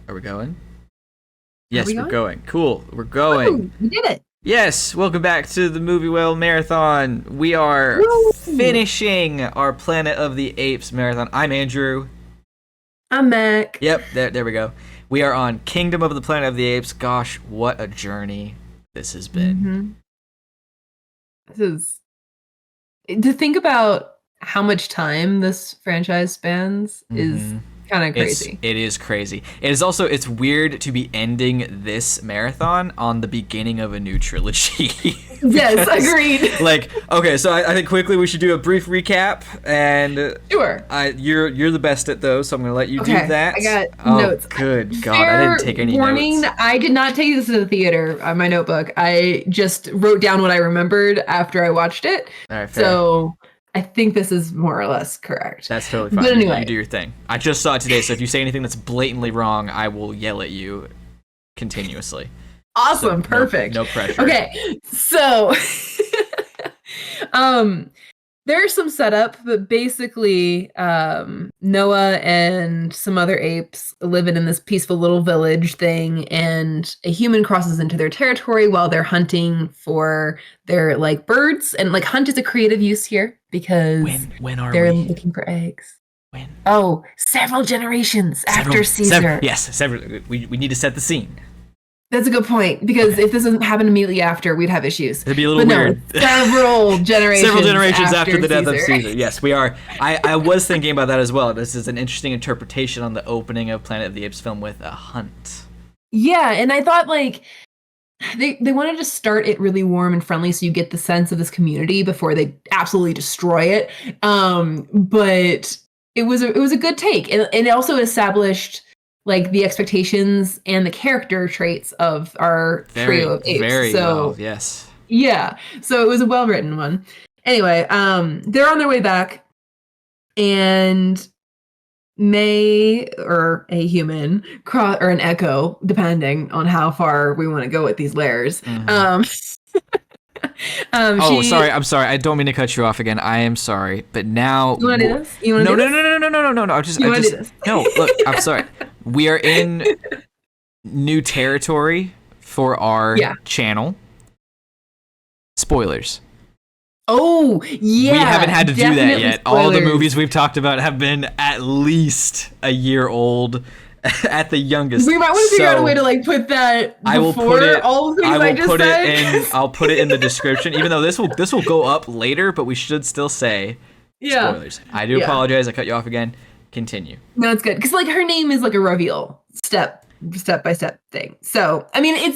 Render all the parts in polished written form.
Are we going? Yes, we we're going? going. Cool. We're going. Woo, we did it. Yes, welcome back to the Movie Whale Marathon. We are Woo! finishing our Planet of the Apes marathon. I'm Andrew. I'm Mac. Yep, there we go. We are on Kingdom of the Planet of the Apes. Gosh, what a journey this has been. Mm-hmm. This is to think about how much time this franchise spans is kind of crazy. It is crazy. It is also, it's weird to be ending this marathon on the beginning of a new trilogy. Yes, agreed. Like, okay, so I think quickly we should do a brief recap, and Sure. you're the best at those, so I'm gonna let you do that. I got notes. Good God, Fair I didn't take any warning, notes. I did not take this to the theater on my notebook. I just wrote down what I remembered after I watched it. All right, fair. So I think this is more or less correct. That's totally fine. But anyway, you do your thing. I just saw it today, so if you say anything that's blatantly wrong, I will yell at you continuously. Awesome, So, perfect. No pressure. Okay, so there's some setup, but basically Noah and some other apes living in this peaceful little village thing, and a human crosses into their territory while they're hunting for their like birds. And like hunt is a creative use here because when are they're we? looking for eggs. When? Oh, several generations after Caesar. Several. We need to set the scene. That's a good point, because if this doesn't happen immediately after, we'd have issues. It'd be a little weird. Several generations after the death of Caesar. Caesar. Yes, we are. I was thinking about that as well. This is an interesting interpretation on the opening of Planet of the Apes film with a hunt. Yeah, and I thought like they wanted to start it really warm and friendly so you get the sense of this community before they absolutely destroy it. But it was a good take, and it also established like the expectations and the character traits of our trio of apes. Very so well, yes. Yeah, so it was a well-written one. Anyway, they're on their way back, and May, or a human, or an echo, depending on how far we want to go with these layers. Sorry. I'm sorry. I don't mean to cut you off again. I am sorry, but now you want to do this? You want to do this? No. Do this? No. Look, I'm sorry. We are in new territory for our channel. Spoilers. Oh, yeah. We haven't had to do that yet. Spoilers. All the movies we've talked about have been at least a year old at the youngest. We might want to figure out a way to like put that before all the things I just said. I'll put it in the description, even though this will go up later, but we should still say spoilers. I do apologize. I cut you off again. Continue. No, it's good. Because like her name is like a reveal step by step thing. So I mean it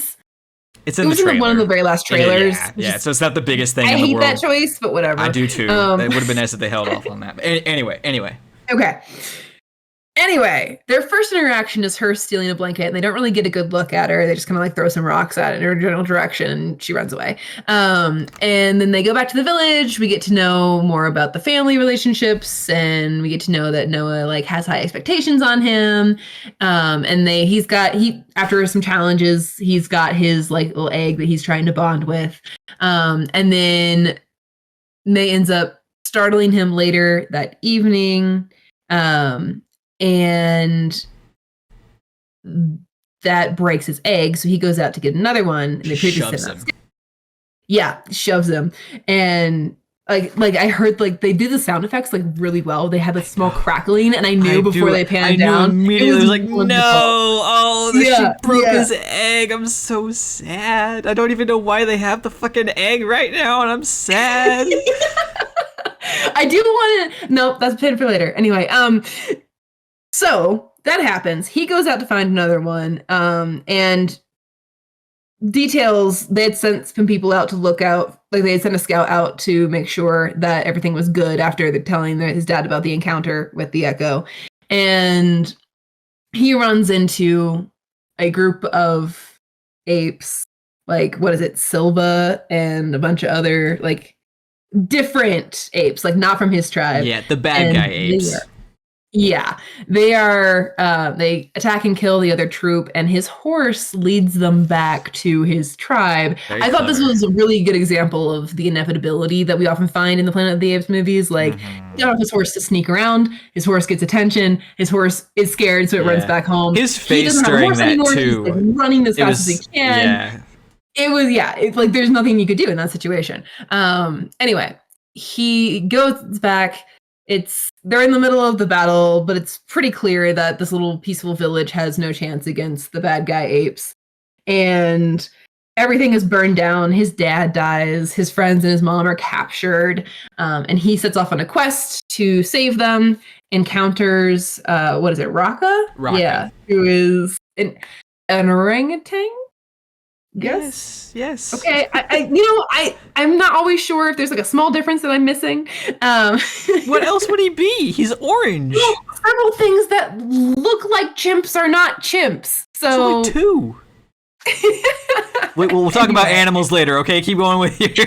was in one of the very last trailers. Yeah. So it's not the biggest thing I in the world. hate that choice, but whatever. I do too. It would have been nice if they held off on that. But anyway. Okay. Anyway, their first interaction is her stealing a blanket, and they don't really get a good look at her. They just kind of like throw some rocks at it in her general direction, and she runs away. And then they go back to the village. We get to know more about the family relationships, and we get to know that Noah like has high expectations on him. And after some challenges, he's got his like little egg that he's trying to bond with. And then May ends up startling him later that evening. And that breaks his egg, so he goes out to get another one, and they shoves him. Yeah, shoves him, and like I heard like they do the sound effects like really well. They had like small crackling, and I knew before they panned down. Immediately, it was like, wonderful. No, she broke his egg. I'm so sad. I don't even know why they have the fucking egg right now, and I'm sad. I do want to. Nope, that's a pin for later. Anyway, so that happens. He goes out to find another one, and details they had sent some people out to look out. Like they had sent a scout out to make sure that everything was good after they're telling his dad about the encounter with the echo. And he runs into a group of apes, like what is it, Silva and a bunch of other like different apes, like not from his tribe. Yeah, the bad guy apes. Yeah, they are. They attack and kill the other troop, and his horse leads them back to his tribe. Very I thought this clever. was a really good example of the inevitability that we often find in the Planet of the Apes movies. Like, he got off his horse to sneak around. His horse gets attention. His horse is scared, so it runs Yeah. back home. His He face doesn't have a during horse that anymore. He's like too. running as It fast as he was can. yeah. It was it's like there's nothing you could do in that situation. Anyway, he goes back. They're in the middle of the battle, but it's pretty clear that this little peaceful village has no chance against the bad guy apes. And everything is burned down. His dad dies. His friends and his mom are captured. And he sets off on a quest to save them. Encounters what is it, Raka? Raka. Yeah, who is an orangutan. Yes. Okay. I'm not always sure if there's like a small difference that I'm missing. What else would he be? He's orange. Well, several things that look like chimps are not chimps. So It's only two. We'll talk about animals later. Okay, keep going with your.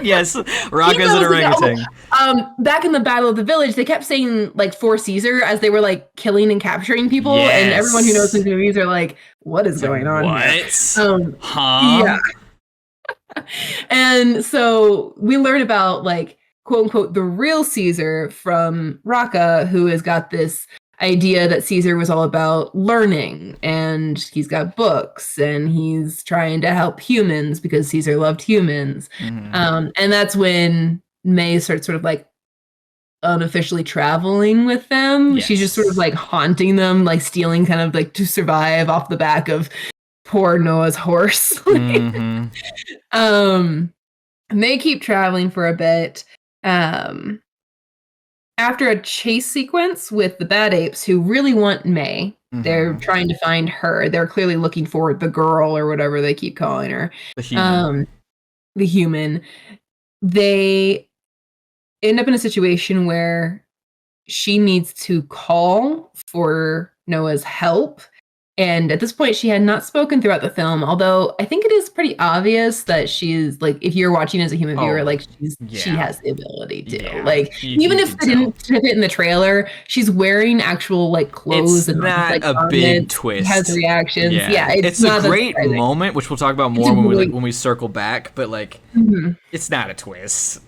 Yes, Raka's an orangutan. Back in the Battle of the Village, they kept saying like for Caesar as they were like killing and capturing people, and everyone who knows these movies are like, "What is going on?" What? Huh? Yeah. And so we learn about like quote unquote the real Caesar from Raka, who has got this idea that Caesar was all about learning, and he's got books, and he's trying to help humans because Caesar loved humans. And that's when May starts sort of like unofficially traveling with them. She's just sort of like haunting them, like stealing kind of like to survive off the back of poor Noah's horse. And they keep traveling for a bit. After a chase sequence with the bad apes who really want May, they're trying to find her. They're clearly looking for the girl or whatever they keep calling her. The human. The human. They end up in a situation where she needs to call for Noah's help. And at this point, she had not spoken throughout the film, although I think it is pretty obvious that she's like, if you're watching as a human viewer, like she has the ability to. Yeah. Like, even if they didn't tip it in the trailer, she's wearing actual like clothes and not like a big twist. Has reactions. Yeah, it's a great moment, which we'll talk about more when we circle back. But like, it's not a twist.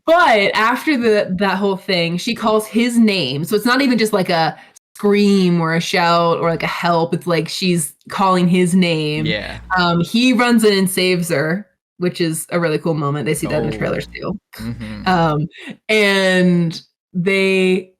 But after that whole thing, she calls his name, so it's not even just like a scream or a shout or like a help. It's like she's calling his name. Yeah. He runs in and saves her, which is a really cool moment. They see that in the trailers too. And they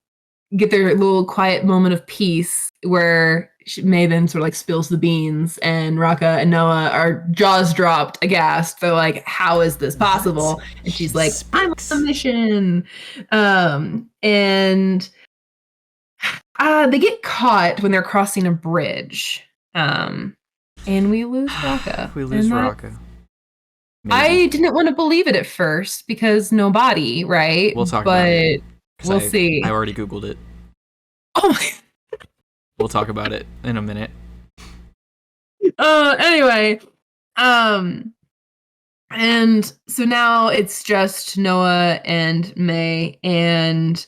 get their little quiet moment of peace where May then sort of like spills the beans, and Raka and Noah are jaws dropped, aghast. They're like, "How is this possible?" And she's like, "I'm on a mission." And they get caught when they're crossing a bridge, and we lose Raka. We lose Raka. I didn't want to believe it at first because no body, right? We'll talk about it. We'll see. I already Googled it. Oh my. We'll talk about it in a minute. Anyway, and so now it's just Noah and May, and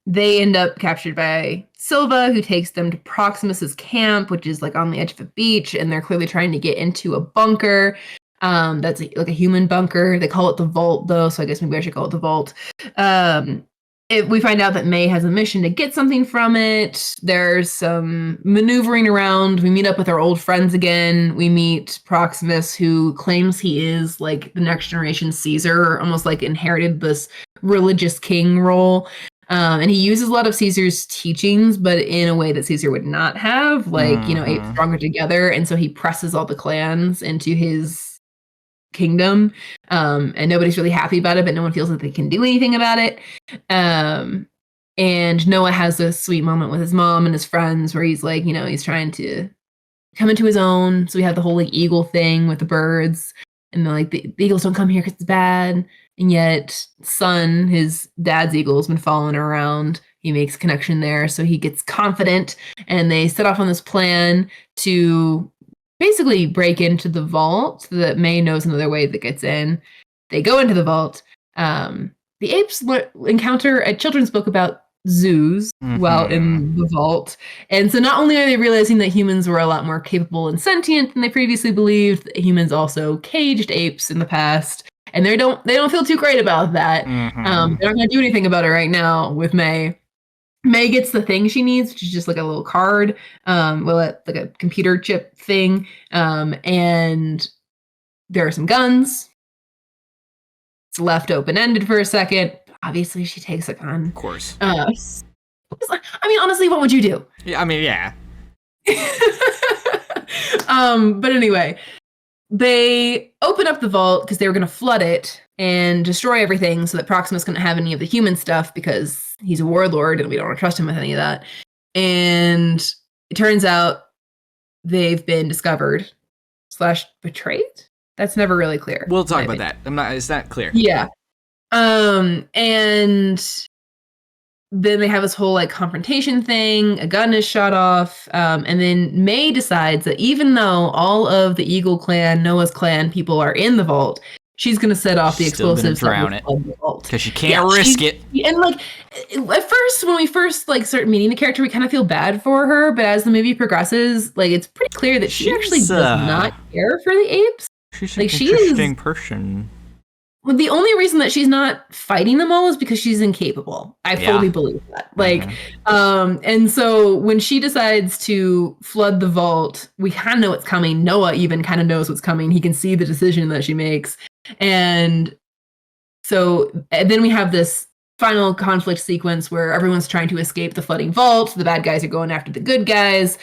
they end up captured by Silva, who takes them to Proximus's camp, which is like on the edge of a beach, and they're clearly trying to get into a bunker. That's like a human bunker. They call it the vault, though, so I guess maybe I should call it the vault. We find out that May has a mission to get something from it. There's some maneuvering around. We meet up with our old friends again. We meet Proximus, who claims he is like the next generation Caesar, almost like inherited this religious king role. And he uses a lot of Caesar's teachings, but in a way that Caesar would not have, like, apes stronger together. And so he presses all the clans into his kingdom, and nobody's really happy about it, but no one feels that they can do anything about it. And Noah has a sweet moment with his mom and his friends where he's like, he's trying to come into his own. So we have the whole like eagle thing with the birds, and they're like, the eagles don't come here because it's bad. And yet Sun, his dad's eagle, has been following around. He makes a connection there, so he gets confident, and they set off on this plan to basically break into the vault so that May knows another way that gets in. They go into the vault. the apes encounter a children's book about zoos while in the vault. And so not only are they realizing that humans were a lot more capable and sentient than they previously believed, humans also caged apes in the past. And they don't feel too great about that. They're not going to do anything about it right now with May. May gets the thing she needs, which is just like a little card, like a computer chip thing. And there are some guns. It's left open-ended for a second. Obviously, she takes a gun. Of course. I mean, honestly, what would you do? Yeah, I mean, yeah. But anyway, they open up the vault because they were going to flood it and destroy everything so that Proximus couldn't have any of the human stuff because he's a warlord and we don't want to trust him with any of that. And it turns out they've been discovered / betrayed. That's never really clear. We'll talk about that. It's not clear. Yeah. And then they have this whole like confrontation thing. A gun is shot off. And then May decides that even though all of the Eagle clan, Noah's clan people are in the vault, she's going to set off the explosives. Still gonna drown it because she can't risk it. And like at first, when we first like start meeting the character, we kind of feel bad for her. But as the movie progresses, like it's pretty clear that she actually does not care for the apes. She's like, an interesting person. Well, the only reason that she's not fighting them all is because she's incapable. I fully believe that. Like, and so when she decides to flood the vault, we kind of know what's coming. Noah even kind of knows what's coming. He can see the decision that she makes. And then we have this final conflict sequence where everyone's trying to escape the flooding vault. The bad guys are going after the good guys.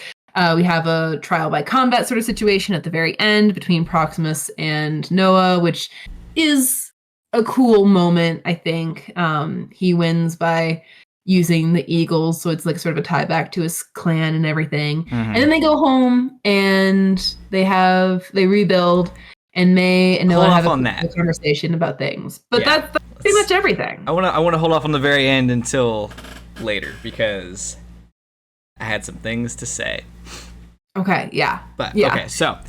We have a trial by combat sort of situation at the very end between Proximus and Noah, which is a cool moment, I think. He wins by using the eagles, so it's like sort of a tie back to his clan and everything. And then they go home and they rebuild, and May and Noah have a conversation about things. But that's pretty much everything. I want to hold off on the very end until later because I had some things to say. Okay, yeah. Okay, so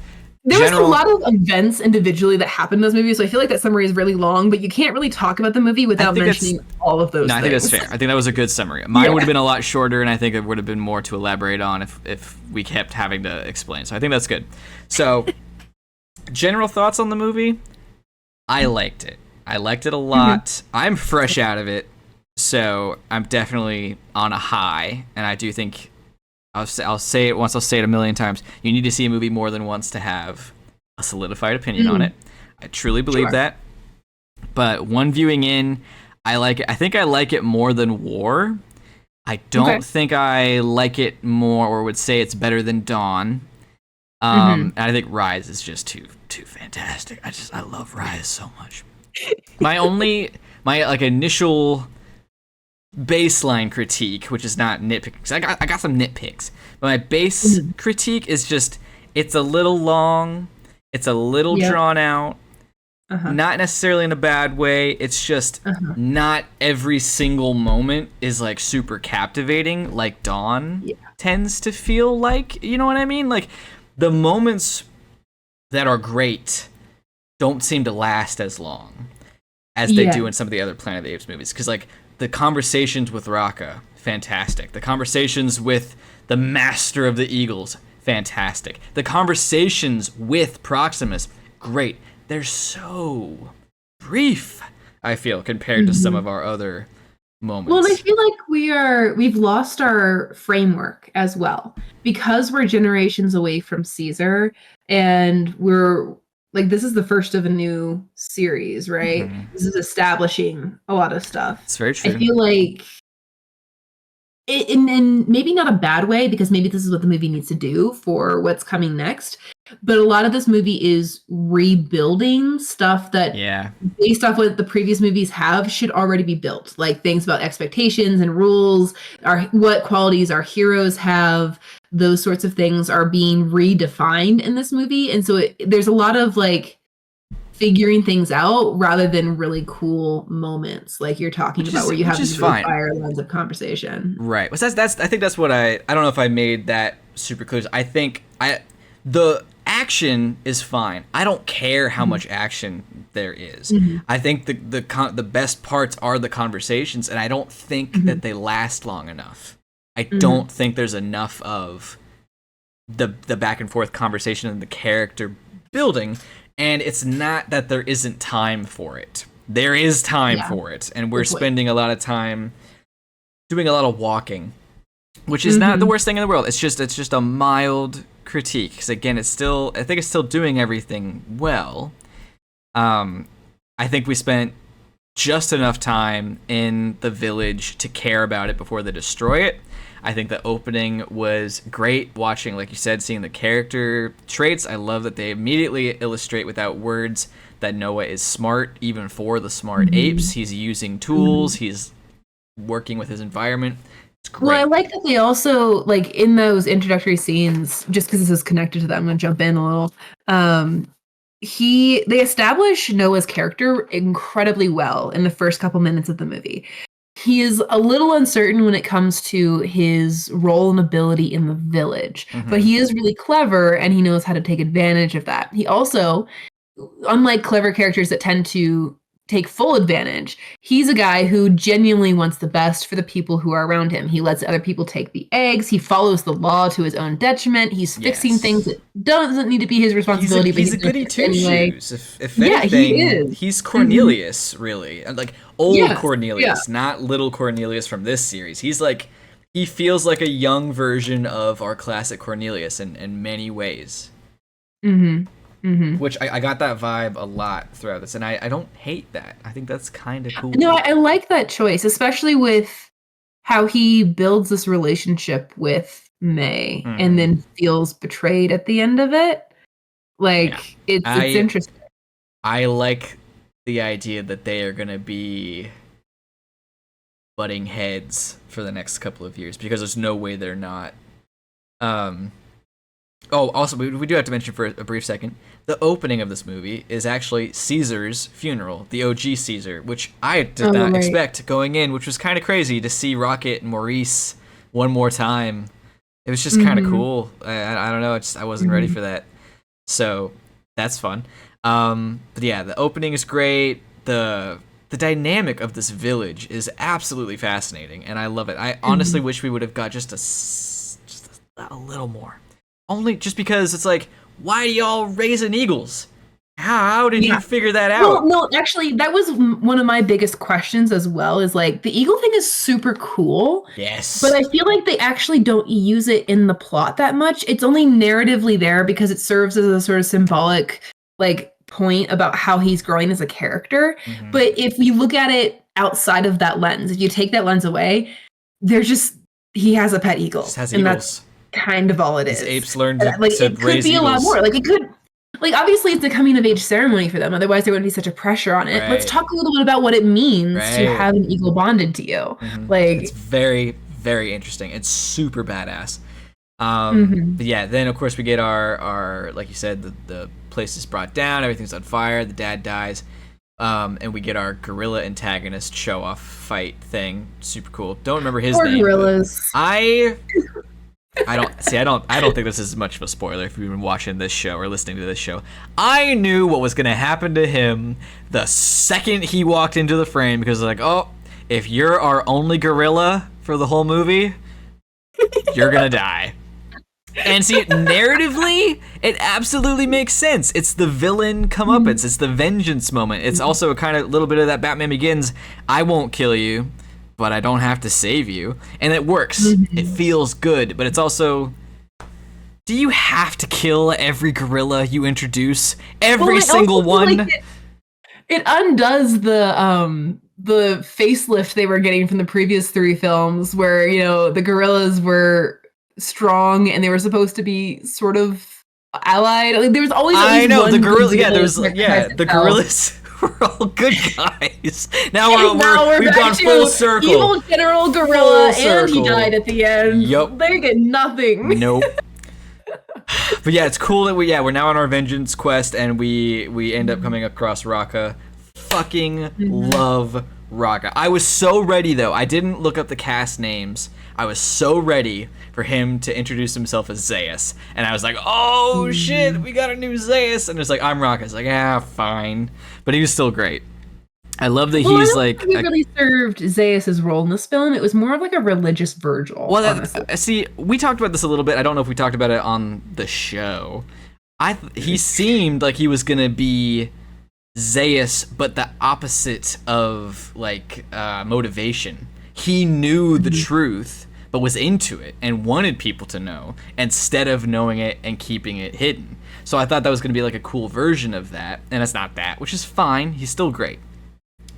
there was a lot of events individually that happened in those movies, so I feel like that summary is really long, but you can't really talk about the movie without mentioning all of those things. I think that's fair. I think that was a good summary. Mine would have been a lot shorter, and I think it would have been more to elaborate on if we kept having to explain. So I think that's good. So, general thoughts on the movie? I liked it. I liked it a lot. I'm fresh out of it, so I'm definitely on a high, and I do think I'll say it once, I'll say it a million times. You need to see a movie more than once to have a solidified opinion on it. I truly believe that. But one viewing in, I like it. I think I like it more than War. I don't think I like it more or would say it's better than Dawn. And I think Rise is just too fantastic. I love Rise so much. My initial baseline critique, which is not nitpicking, I got some nitpicks, but my base critique is just it's a little long, it's a little drawn out, not necessarily in a bad way. It's just not every single moment is like super captivating like Dawn tends to feel like, you know what I mean? Like the moments that are great don't seem to last as long as they do in some of the other Planet of the Apes movies, because like the conversations with Raka, fantastic. The conversations with the Master of the Eagles, fantastic. The conversations with Proximus, great. They're so brief, I feel, compared to some of our other moments. Well, I feel like we've lost our framework as well, because we're generations away from Caesar, and we're like, this is the first of a new series, right? This is establishing a lot of stuff. It's very true. I feel like, in maybe not a bad way, because maybe this is what the movie needs to do for what's coming next, but a lot of this movie is rebuilding stuff that, based off what the previous movies have, should already be built. Like things about expectations and rules, what qualities our heroes have, those sorts of things are being redefined in this movie. And so there's a lot of like figuring things out rather than really cool moments like you're talking about, where you have these really fire lines of conversation. Right. Well, I think that's what I don't know if I made that super clear. I think the action is fine. I don't care how much action there is. I think the best parts are the conversations, and I don't think that they last long enough. I don't think there's enough of the back and forth conversation and the character building, and it's not that there isn't time for it. There is time for it, and we're spending a lot of time doing a lot of walking, which is not the worst thing in the world. It's just a mild critique, because again, I think it's still doing everything well. I think we spent just enough time in the village to care about it before they destroy it. I think the opening was great, watching, like you said, seeing the character traits. I love that they immediately illustrate without words that Noah is smart, even for the smart apes. He's using tools, he's working with his environment. It's great. Well, I like that they also, like, in those introductory scenes, just because this is connected to that, I'm going to jump in a little. They establish Noah's character incredibly well in the first couple minutes of the movie. He is a little uncertain when it comes to his role and ability in the village, but he is really clever and he knows how to take advantage of that. He also, unlike clever characters that tend to take full advantage, he's a guy who genuinely wants the best for the people who are around him. He lets other people take the eggs. He follows the law to his own detriment. He's fixing things that doesn't need to be his responsibility. He's a goody two-shoes. If anything, he is. He's Cornelius, really. Like old Cornelius, not little Cornelius from this series. He feels like a young version of our classic Cornelius in many ways. Which I got that vibe a lot throughout this, and I don't hate that. I think that's kind of cool. No, I like that choice, especially with how he builds this relationship with May and then feels betrayed at the end of it. Like, it's interesting. I like the idea that they are going to be butting heads for the next couple of years, because there's no way they're not. Also, we do have to mention for a brief second, the opening of this movie is actually Caesar's funeral, the OG Caesar, which I did not expect going in, which was kind of crazy to see Rocket and Maurice one more time. It was just kind of cool. I don't know, I wasn't ready for that. So that's fun. But yeah, the opening is great. The dynamic of this village is absolutely fascinating, and I love it. I honestly wish we would have got just a little more. Only just because it's like, why do y'all raising eagles? How did you figure that out? Well, no, actually, that was one of my biggest questions as well, is like, the eagle thing is super cool. Yes. But I feel like they actually don't use it in the plot that much. It's only narratively there because it serves as a sort of symbolic, like, point about how he's growing as a character. But if you look at it outside of that lens, if you take that lens away, he has a pet eagle. Just has and eagles. That's kind of all it is. His apes learned to like, it could raise be eagles. a lot more. Like, it could, like, obviously it's a coming of age ceremony for them, otherwise there wouldn't be such a pressure on it. Right. Let's talk a little bit about what it means to have an eagle bonded to you. Like, it's very, very interesting. It's super badass. But yeah, then of course we get our like you said, the place is brought down, everything's on fire, the dad dies, and we get our gorilla antagonist show off fight thing. Super cool. Don't remember his name. Gorillas. I don't think this is much of a spoiler if you've been watching this show or listening to this show. I knew what was gonna happen to him the second he walked into the frame, because like, oh, if you're our only gorilla for the whole movie, you're gonna die. And see, narratively, it absolutely makes sense. It's the villain comeuppance. It's the vengeance moment. It's also a kind of little bit of that Batman Begins, I won't kill you, but I don't have to save you. And it works. It feels good, but it's also, do you have to kill every gorilla you introduce? Every single one? Like, it undoes the facelift they were getting from the previous 3 films, where, you know, the gorillas were strong and they were supposed to be sort of allied. Like, there was always I know the gorilla. Yeah, the gorillas were all good guys. Now we've back gone to full circle. Evil General Gorilla, and he died at the end. Yup. They get nothing. Nope. But yeah, it's cool that we're now on our vengeance quest, and we end up coming across Raqqa. Fucking love Raka. I was so ready though. I didn't look up the cast names. I was so ready for him to introduce himself as Zaius, and I was like, "Oh shit, we got a new Zaius!" And it's like, "I'm Raka." It's like, "Ah, fine," but he was still great. I love that he's like. He really served Zaius' role in this film. It was more of like a religious Virgil. Well, see, we talked about this a little bit. I don't know if we talked about it on the show. He seemed like he was gonna be Zaius, but the opposite of like motivation. He knew the truth, but was into it and wanted people to know instead of knowing it and keeping it hidden. So I thought that was gonna be like a cool version of that, and it's not that, which is fine. He's still great.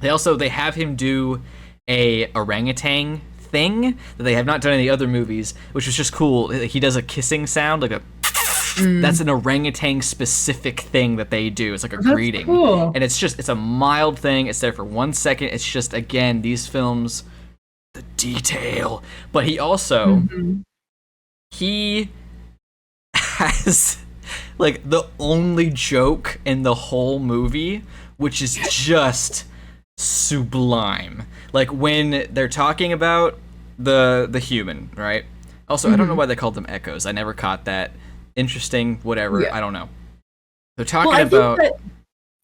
They have him do a orangutan thing that they have not done in the other movies, which was just cool. He does a kissing sound, like a. That's an orangutan specific thing that they do. It's like a greeting, cool. And it's a mild thing. It's there for 1 second. It's just, again, these films, the detail. But he also he has like the only joke in the whole movie, which is just sublime. Like when they're talking about the human, right? Also, I don't know why they called them echoes. I never caught that. Interesting, whatever. Yeah. I don't know. They're talking about.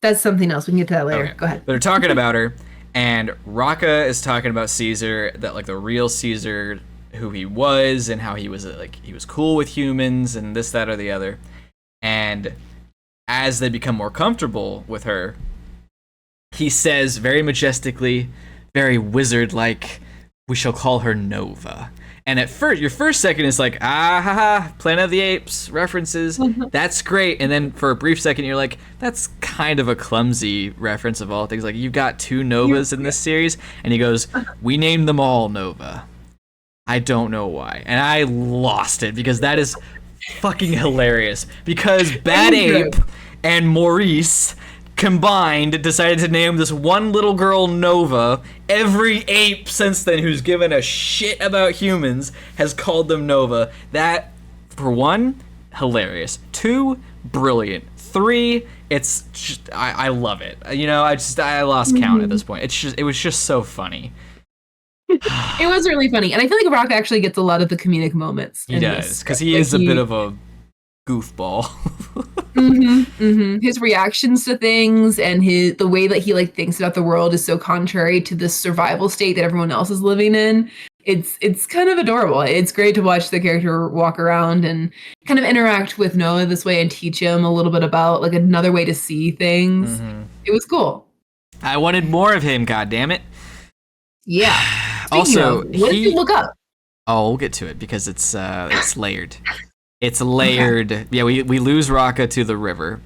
That's something else. We can get to that later. Okay. Go ahead. They're talking about her, and Raka is talking about Caesar, that like the real Caesar, who he was, and how he was cool with humans, and this, that, or the other. And as they become more comfortable with her, he says very majestically, very wizard-like, "We shall call her Nova." And at first, your first second is like, ah, ha, ha, Planet of the Apes references. That's great. And then for a brief second, you're like, that's kind of a clumsy reference of all things. Like, you've got 2 Novas in this series. And he goes, "We named them all Nova. I don't know why." And I lost it because that is fucking hilarious. Because Bad Ape and Maurice combined decided to name this one little girl Nova. Every ape since then who's given a shit about humans has called them Nova. That, for 1, hilarious. 2, brilliant. 3, it's just, I love it. You know, I lost count at this point. It was just so funny. It was really funny, and I feel like Rock actually gets a lot of the comedic moments. He does, because he is a bit of a goofball. His reactions to things and the way that he like thinks about the world is so contrary to the survival state that everyone else is living in. It's kind of adorable. It's great to watch the character walk around and kind of interact with Noah this way and teach him a little bit about like another way to see things. It was cool. I wanted more of him, goddammit. Yeah. Also, what did you look up? Oh, we'll get to it because it's layered. It's layered. Okay. Yeah, we lose Raka to the river,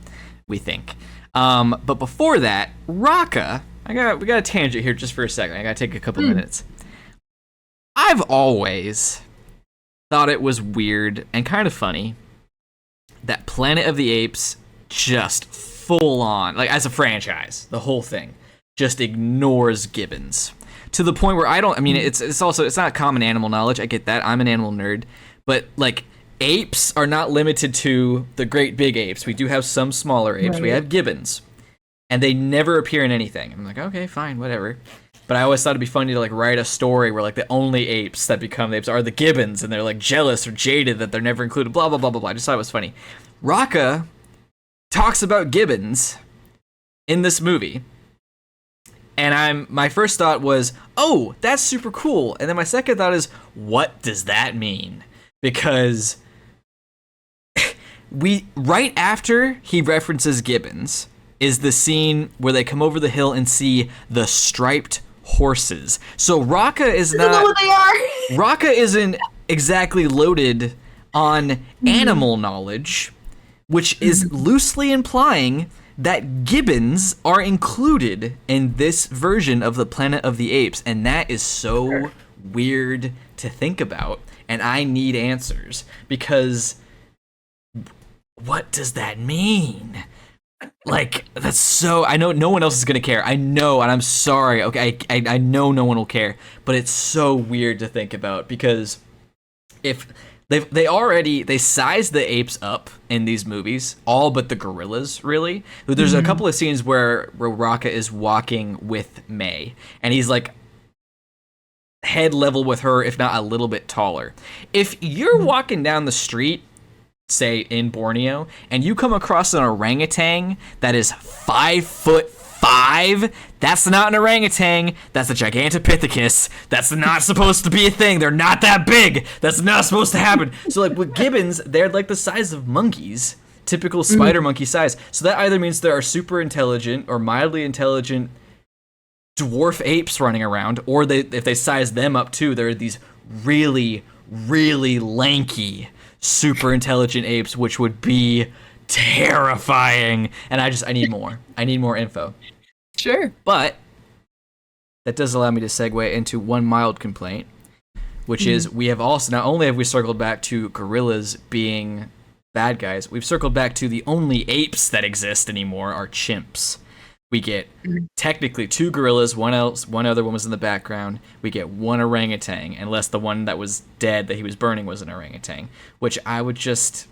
we think. But before that, Raka, we got a tangent here just for a second. I gotta take a couple minutes. I've always thought it was weird and kind of funny that Planet of the Apes just full on, like as a franchise, the whole thing, just ignores gibbons. To the point where it's not common animal knowledge. I get that. I'm an animal nerd. But like, apes are not limited to the great big apes. We do have some smaller apes. Right. We have gibbons, and they never appear in anything. I'm like, okay, fine, whatever. But I always thought it'd be funny to like write a story where like the only apes that become apes are the gibbons, and they're like jealous or jaded that they're never included. Blah blah blah blah blah. I just thought it was funny. Raka talks about gibbons in this movie, and my first thought was, oh, that's super cool. And then my second thought is, what does that mean? Because right after he references gibbons is the scene where they come over the hill and see the striped horses. So Raka is not know what they are. Raka isn't exactly loaded on animal knowledge, which is loosely implying that gibbons are included in this version of the Planet of the Apes, and that is so weird to think about, and I need answers, because what does that mean? Like, that's so, I know no one else is gonna care. I know, and I'm sorry, okay, I know no one will care, but it's so weird to think about, because if, They size the apes up in these movies, all but the gorillas, really. There's a couple of scenes where Raka is walking with May, and he's like head level with her, if not a little bit taller. If you're walking down the street, say in Borneo, and you come across an orangutan that is 5'5", that's not an orangutan. That's a Gigantopithecus. That's not supposed to be a thing. They're not that big. That's not supposed to happen. So like with gibbons, they're like the size of monkeys, typical spider monkey size. So that either means there are super intelligent or mildly intelligent dwarf apes running around, or if they size them up too, there are these really, really lanky, super intelligent apes, which would be terrifying. And I need more. I need more info. Sure. But that does allow me to segue into one mild complaint, which is we have also, not only have we circled back to gorillas being bad guys, we've circled back to the only apes that exist anymore are chimps. We get technically 2 gorillas, one other one was in the background. We get 1 orangutan, unless the one that was dead that he was burning was an orangutan, which I would just,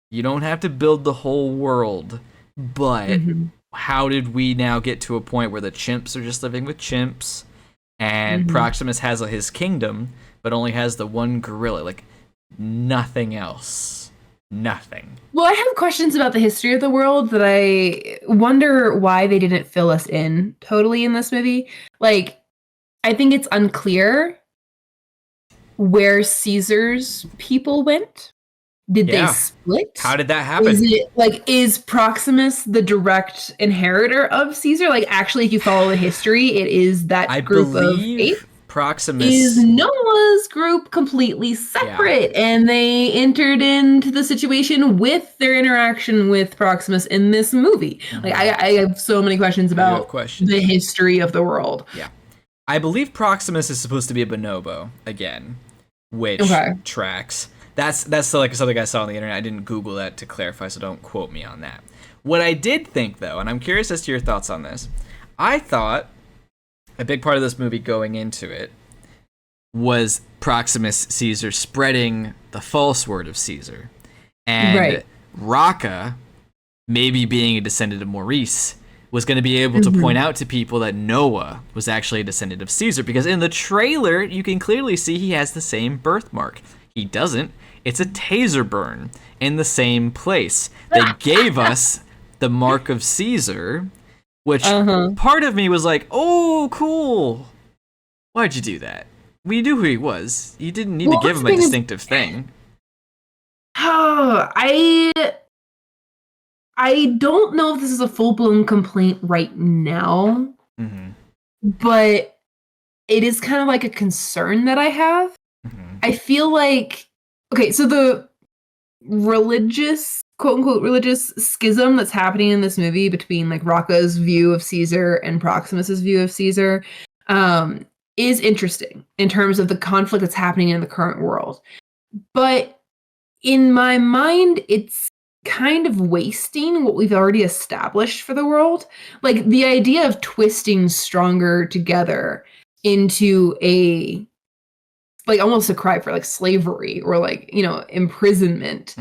you don't have to build the whole world, but how did we now get to a point where the chimps are just living with chimps, and Proximus has his kingdom, but only has the 1 gorilla, like nothing else. Nothing. Well, I have questions about the history of the world that I wonder why they didn't fill us in totally in this movie. Like, I think it's unclear where Caesar's people went. Did they split? How did that happen? Is Proximus the direct inheritor of Caesar? Like, actually, if you follow the history, it is that group of apes. Proximus is Noah's group completely separate, and they entered into the situation with their interaction with Proximus in this movie. Like, I have so many questions about the history of the world. Yeah, I believe Proximus is supposed to be a bonobo again, which tracks. That's like something I saw on the internet. I didn't Google that to clarify, so don't quote me on that. What I did think, though, and I'm curious as to your thoughts on this, I thought a big part of this movie going into it was Proximus Caesar spreading the false word of Caesar. And Raka, maybe being a descendant of Maurice, was going to be able to point out to people that Noah was actually a descendant of Caesar, because in the trailer, you can clearly see he has the same birthmark. He doesn't. It's a taser burn in the same place. They gave us the mark of Caesar, which part of me was like, oh, cool. Why'd you do that? We knew who he was. You didn't need to give him a distinctive thing. Oh, I don't know if this is a full-blown complaint right now, but it is kind of like a concern that I have. I feel like, okay, so the religious, quote-unquote religious schism that's happening in this movie between like Raka's view of Caesar and Proximus's view of Caesar is interesting in terms of the conflict that's happening in the current world. But in my mind, it's kind of wasting what we've already established for the world. Like, the idea of twisting stronger together into a, like, almost a cry for like slavery or like, you know, imprisonment,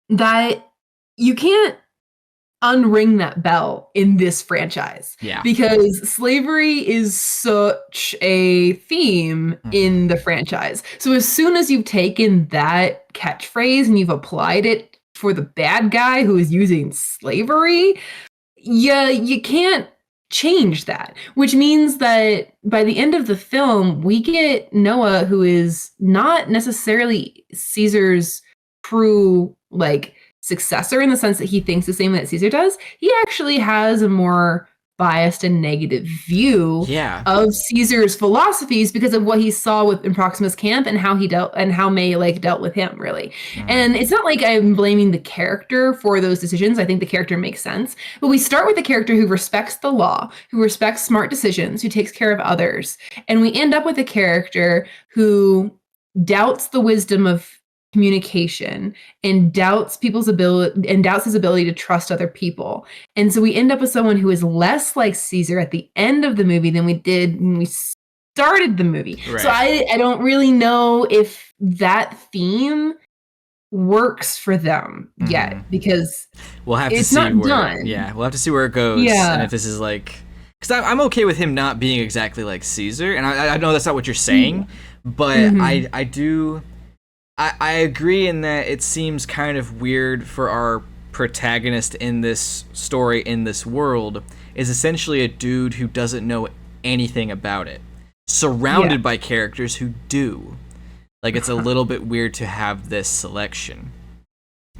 that you can't unring that bell in this franchise. Yeah. Because slavery is such a theme in the franchise. So as soon as you've taken that catchphrase and you've applied it for the bad guy who is using slavery, you can't change that, which means that by the end of the film, we get Noah, who is not necessarily Caesar's true, like, successor in the sense that he thinks the same way that Caesar does. He actually has a more biased and negative view of Caesar's philosophies because of what he saw in Proximus camp and how he dealt and how May like dealt with him, really. And it's not like I'm blaming the character for those decisions. I think the character makes sense. But we start with a character who respects the law, who respects smart decisions, who takes care of others. And we end up with a character who doubts the wisdom of communication and doubts people's ability and doubts his ability to trust other people. And so we end up with someone who is less like Caesar at the end of the movie than we did when we started the movie. Right. So I don't really know if that theme works for them yet, because we'll have to it's see not where. done. Yeah, we'll have to see where it goes, and if this is like, because I'm okay with him not being exactly like Caesar, and I know that's not what you're saying, but I do. I agree in that it seems kind of weird for our protagonist in this story, in this world, is essentially a dude who doesn't know anything about it, surrounded by characters who do. Like, it's a little bit weird to have this selection.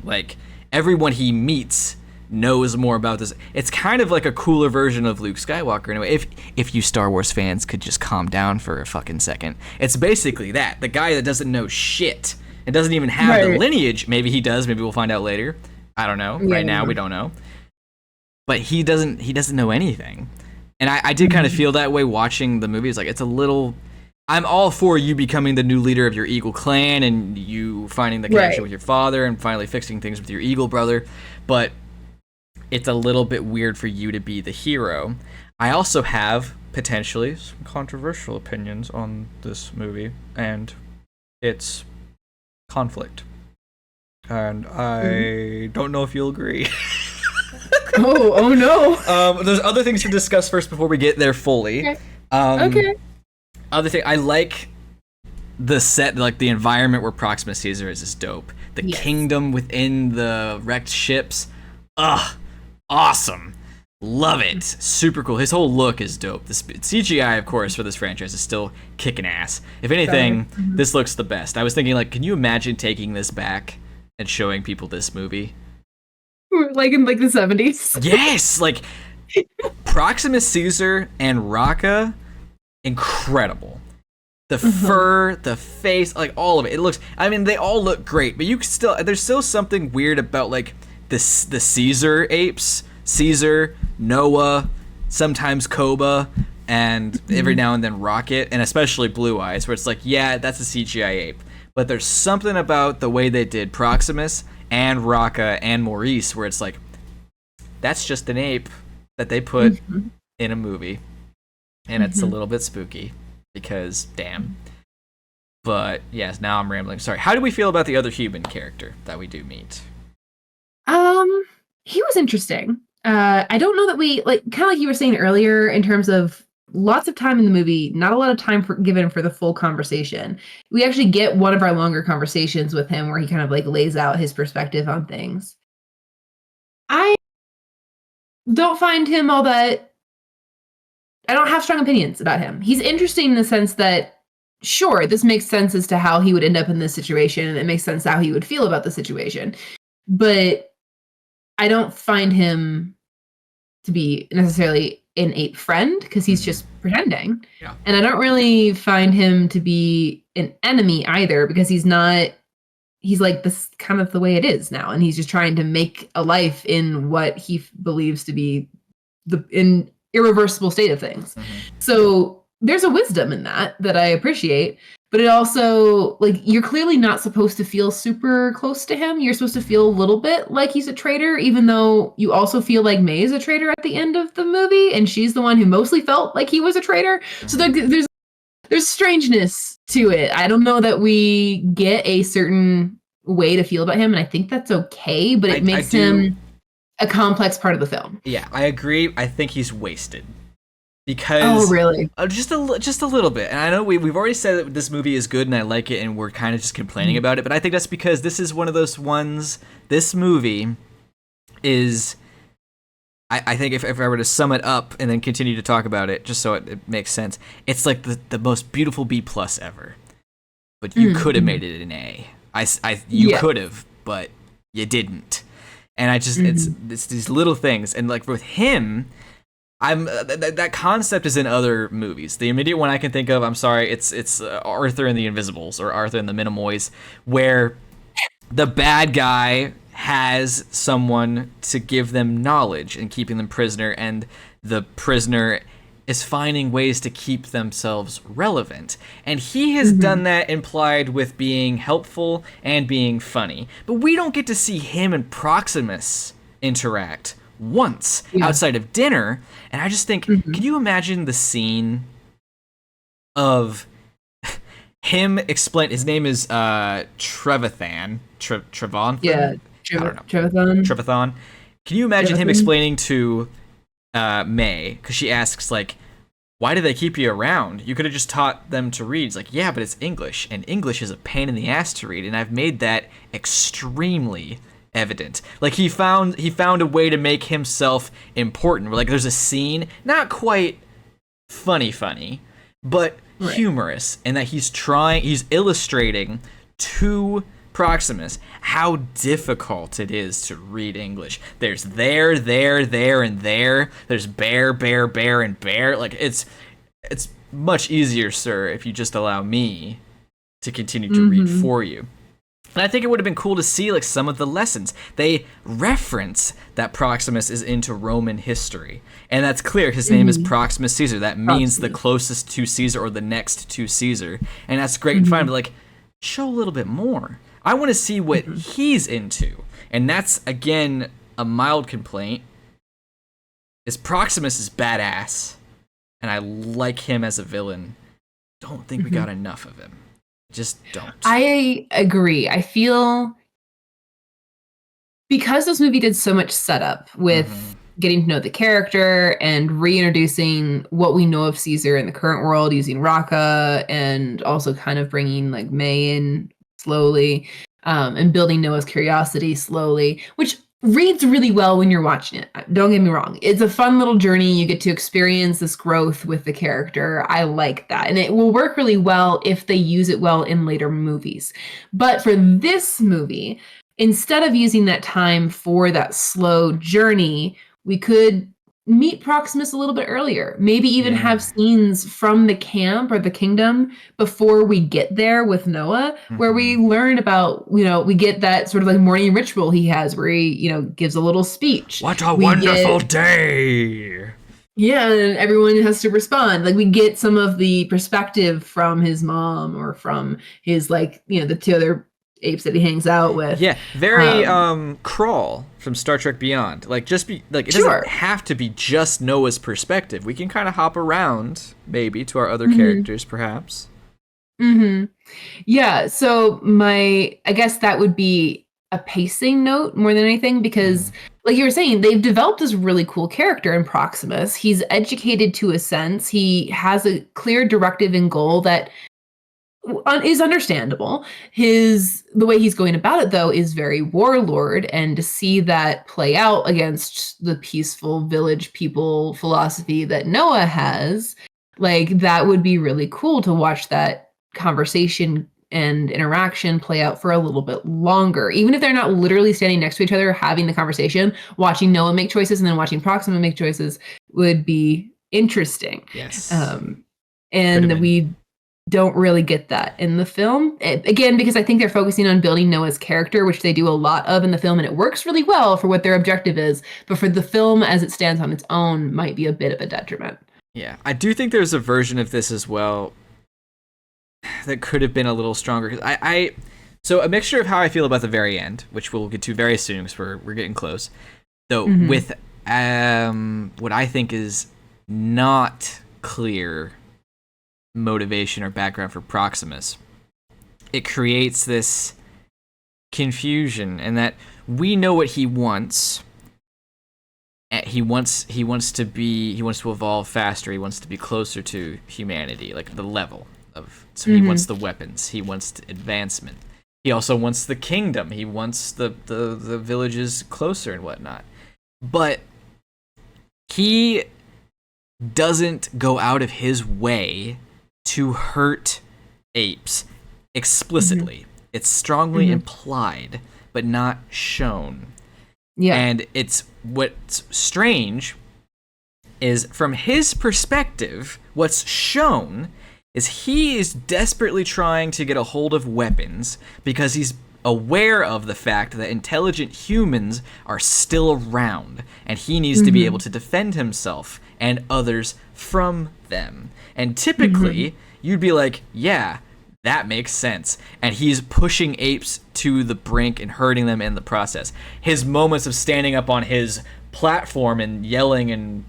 Like, everyone he meets knows more about this. It's kind of like a cooler version of Luke Skywalker in a way. If you Star Wars fans could just calm down for a fucking second. It's basically that. The guy that doesn't know shit and doesn't even have the lineage. Maybe he does. Maybe we'll find out later. I don't know. Right now, we don't know. But he doesn't know anything. And I did kind of feel that way watching the movie. It's like, it's a little... I'm all for you becoming the new leader of your Eagle clan and you finding the connection with your father and finally fixing things with your Eagle brother, but it's a little bit weird for you to be the hero. I also have, potentially, some controversial opinions on this movie and its conflict. And I don't know if you'll agree. Oh no. There's other things to discuss first before we get there fully. Okay. Okay. Other thing, I like the set, like the environment where Proxima Caesar is dope. The kingdom within the wrecked ships, awesome. Love it. Super cool. His whole look is dope. The CGI, of course, for this franchise is still kicking ass. If anything, this looks the best. I was thinking, like, can you imagine taking this back and showing people this movie? Like in like the 70s? Yes! Like, Proxima Caesar and Raka, incredible. The fur, the face, like all of it. It looks, I mean, they all look great, but there's still something weird about like the Caesar apes, Caesar, Noah, sometimes Koba, and every now and then Rocket, and especially Blue Eyes, where it's like, yeah, that's a CGI ape. But there's something about the way they did Proximus and Raka and Maurice where it's like, that's just an ape that they put in a movie. And it's a little bit spooky because, damn. But, yes, now I'm rambling. Sorry. How do we feel about the other human character that we do meet? He was interesting. I don't know that we, like, kind of like you were saying earlier, in terms of lots of time in the movie, not a lot of time given for the full conversation. We actually get one of our longer conversations with him where he kind of, like, lays out his perspective on things. I don't find him all that... I don't have strong opinions about him. He's interesting in the sense that, sure, this makes sense as to how he would end up in this situation, and it makes sense how he would feel about the situation. But I don't find him to be necessarily an ape friend, because he's just pretending. Yeah. And I don't really find him to be an enemy either, because he's like, this kind of the way it is now, and he's just trying to make a life in what he believes to be the irreversible state of things. So there's a wisdom in that I appreciate, but it also, like, you're clearly not supposed to feel super close to him. You're supposed to feel a little bit like he's a traitor, even though you also feel like May is a traitor at the end of the movie, and she's the one who mostly felt like he was a traitor. So there's strangeness to it. I don't know that we get a certain way to feel about him, and I think that's okay, but it makes him a complex part of the film. Yeah, I agree. I think he's wasted. Because... Oh, really? Just a little bit. And I know we've already said that this movie is good and I like it and we're kind of just complaining about it, but I think that's because this is one of those ones... This movie is... I think if I were to sum it up and then continue to talk about it, just so it makes sense, it's like the most beautiful B+ ever. But you could have made it an A. You could have, but you didn't. And I just, it's these little things. And like with him, that concept is in other movies. The immediate one I can think of, I'm sorry, it's Arthur and the Invisibles, or Arthur and the Minimoys, where the bad guy has someone to give them knowledge and keeping them prisoner, and the prisoner is finding ways to keep themselves relevant. And he has done that implied with being helpful and being funny. But we don't get to see him and Proximus interact once outside of dinner. And I just think, can you imagine the scene of him explain. His name is Trevathan. Trevanthan? Yeah, I don't know. Trevathan. Trevathan. Can you imagine him explaining to May, because she asks, like, why do they keep you around? You could have just taught them to read. It's like, yeah, but it's English, and English is a pain in the ass to read, and I've made that extremely evident. Like, he found a way to make himself important. Like, there's a scene, not quite funny, but humorous, and that he's illustrating to Proximus how difficult it is to read English. There's there, and there. There's bear, and bear. Like, it's much easier, sir, if you just allow me to continue to read for you. And I think it would have been cool to see, like, some of the lessons. They reference that Proximus is into Roman history. And that's clear. His name is Proximus Caesar. That means the closest to Caesar or the next to Caesar. And that's great and fine, but, like, show a little bit more. I want to see what he's into. And that's, again, a mild complaint. Is Proximus is badass. And I like him as a villain. Don't think we got enough of him. Just don't. I agree. I feel because this movie did so much setup with getting to know the character and reintroducing what we know of Caesar in the current world using Raqqa, and also kind of bringing like May in slowly, and building Noah's curiosity slowly, which reads really well when you're watching it. Don't get me wrong. It's a fun little journey. You get to experience this growth with the character. I like that. And it will work really well if they use it well in later movies. But for this movie, instead of using that time for that slow journey, we could meet Proximus a little bit earlier. Maybe even have scenes from the camp or the kingdom before we get there with Noah, where we learn about, we get that sort of like morning ritual he has where he, gives a little speech. What a wonderful day. Yeah, and everyone has to respond. Like, we get some of the perspective from his mom or from his, the two other apes that he hangs out with. Yeah, very Crawl from Star Trek Beyond. Like, just be like, it doesn't have to be just Noah's perspective. We can kind of hop around maybe to our other characters, perhaps. Yeah, so I guess that would be a pacing note more than anything, because like you were saying, they've developed this really cool character in Proximus. He's educated to a sense. He has a clear directive and goal that is understandable. The way he's going about it, though, is very warlord, and to see that play out against the peaceful village people philosophy that Noah has, like, that would be really cool to watch that conversation and interaction play out for a little bit longer. Even if they're not literally standing next to each other having the conversation, watching Noah make choices and then watching Proxima make choices would be interesting. Yes. And we don't really get that in the film. Again, because I think they're focusing on building Noah's character, which they do a lot of in the film, and it works really well for what their objective is. But for the film as it stands on its own might be a bit of a detriment. Yeah, I do think there's a version of this as well that could have been a little stronger. So a mixture of how I feel about the very end, which we'll get to very soon because we're getting close, though, with what I think is not clear motivation or background for Proximus. It creates this confusion, and that we know what he wants. He wants to evolve faster. He wants to be closer to humanity, like the level of. So he wants the weapons. He wants advancement. He also wants the kingdom. He wants the villages closer and whatnot. But he doesn't go out of his way to hurt apes explicitly. It's strongly implied, but not shown. Yeah. And what's strange is, from his perspective, what's shown is he is desperately trying to get a hold of weapons because he's aware of the fact that intelligent humans are still around, and he needs to be able to defend himself and others from them. And typically, you'd be like, yeah, that makes sense. And he's pushing apes to the brink and hurting them in the process. His moments of standing up on his platform and yelling and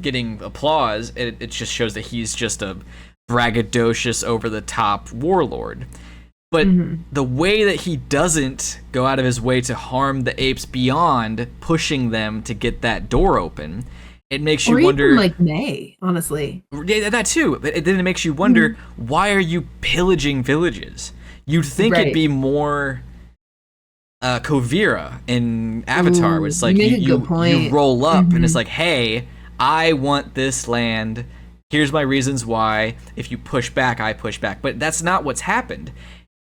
getting applause, it just shows that he's just a braggadocious, over-the-top warlord. But the way that he doesn't go out of his way to harm the apes beyond pushing them to get that door open, it makes you wonder. Even like May, honestly. Yeah, that too. But then it makes you wonder, why are you pillaging villages? You'd think it'd be more Kuvira in Avatar, where it's like you roll up and it's like, hey, I want this land. Here's my reasons why. If you push back, I push back. But that's not what's happened.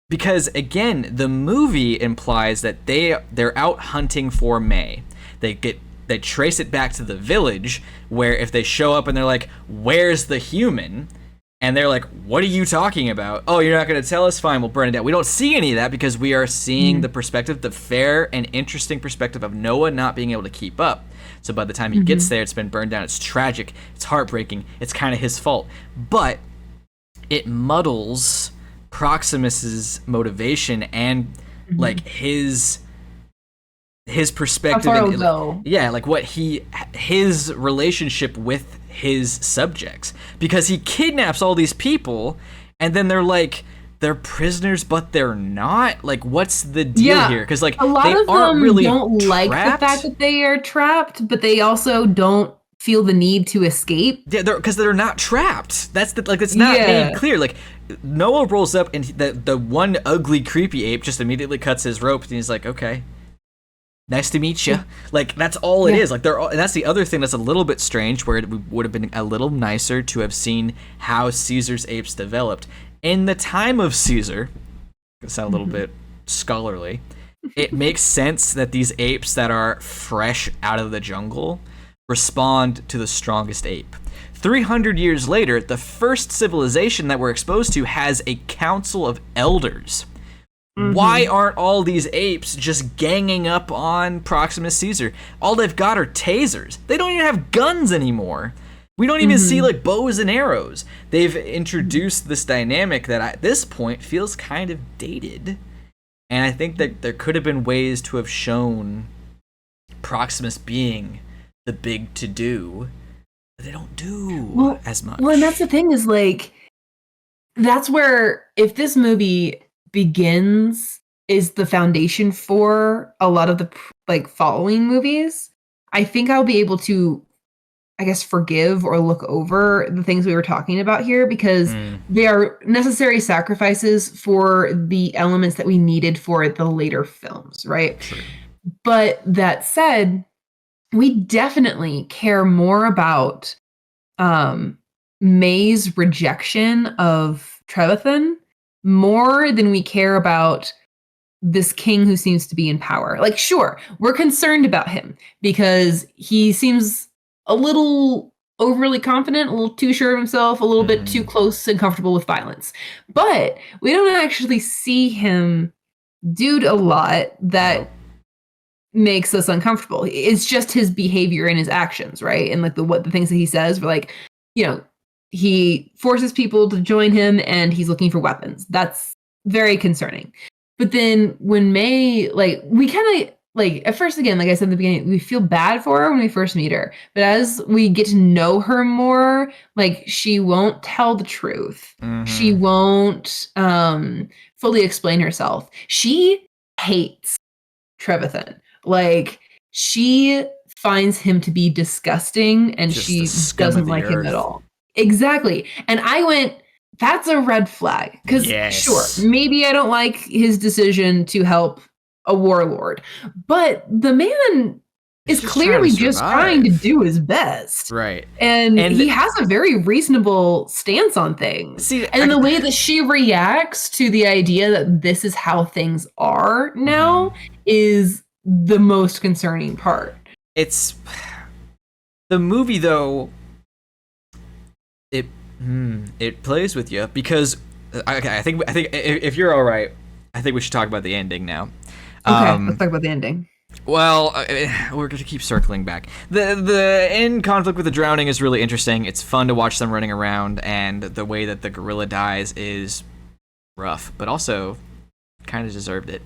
Because, again, the movie implies that they're out hunting for May. They trace it back to the village, where if they show up and they're like, where's the human? And they're like, what are you talking about? Oh, you're not going to tell us? Fine, we'll burn it down. We don't see any of that because we are seeing the perspective, the fair and interesting perspective of Noah not being able to keep up. So by the time he gets there, it's been burned down. It's tragic. It's heartbreaking. It's kind of his fault. But it muddles Proximus's motivation and like his perspective. How far yeah, like what his relationship with his subjects, because he kidnaps all these people and then they're like, they're prisoners but they're not. Like, what's the deal here? Because like a lot they of aren't them really don't trapped. like the fact that they are trapped, but they also don't feel the need to escape. Yeah, because they're not trapped. That's it's not made clear. Like, Noah rolls up and the one ugly creepy ape just immediately cuts his rope and he's like, okay, nice to meet you. Like, that's all it is. Like, and that's the other thing that's a little bit strange, where it would have been a little nicer to have seen how Caesar's apes developed. In the time of Caesar, it sound a little bit scholarly, it makes sense that these apes that are fresh out of the jungle respond to the strongest ape. 300 years later, the first civilization that we're exposed to has a council of elders. Why aren't all these apes just ganging up on Proximus Caesar? All they've got are tasers. They don't even have guns anymore. We don't even see like bows and arrows. They've introduced this dynamic that at this point feels kind of dated. And I think that there could have been ways to have shown Proximus being the big to-do, but they don't do as much. Well, and that's the thing, is like, that's where, if this movie begins is the foundation for a lot of the like following movies, I think I'll be able to, I guess, forgive or look over the things we were talking about here, because they are necessary sacrifices for the elements that we needed for the later films, right? True. But that said, we definitely care more about May's rejection of Trevathan more than we care about this king who seems to be in power. Like, sure, we're concerned about him because he seems a little overly confident, a little too sure of himself, a little bit too close and comfortable with violence. But we don't actually see him do a lot that makes us uncomfortable. It's just his behavior and his actions, right? And like the things that he says, we're like, you know, he forces people to join him and he's looking for weapons. That's very concerning. But then when May, like, we kind of, like, at first, again, like I said in the beginning, we feel bad for her when we first meet her. But as we get to know her more, like, she won't tell the truth. She won't fully explain herself. She hates Trevathan. Like, she finds him to be disgusting, and Just she doesn't like him at all. Exactly. And I went, that's a red flag. Because, sure, maybe I don't like his decision to help a warlord, but the man is clearly just trying to do his best. Right. And he has a very reasonable stance on things. See, and the way that she reacts to the idea that this is how things are now is the most concerning part. It's the movie, though. It plays with you because I think if you're all right, I think we should talk about the ending now. Okay, let's talk about the ending. Well, we're going to keep circling back. The end conflict with the drowning is really interesting. It's fun to watch them running around, and the way that the gorilla dies is rough, but also kind of deserved it.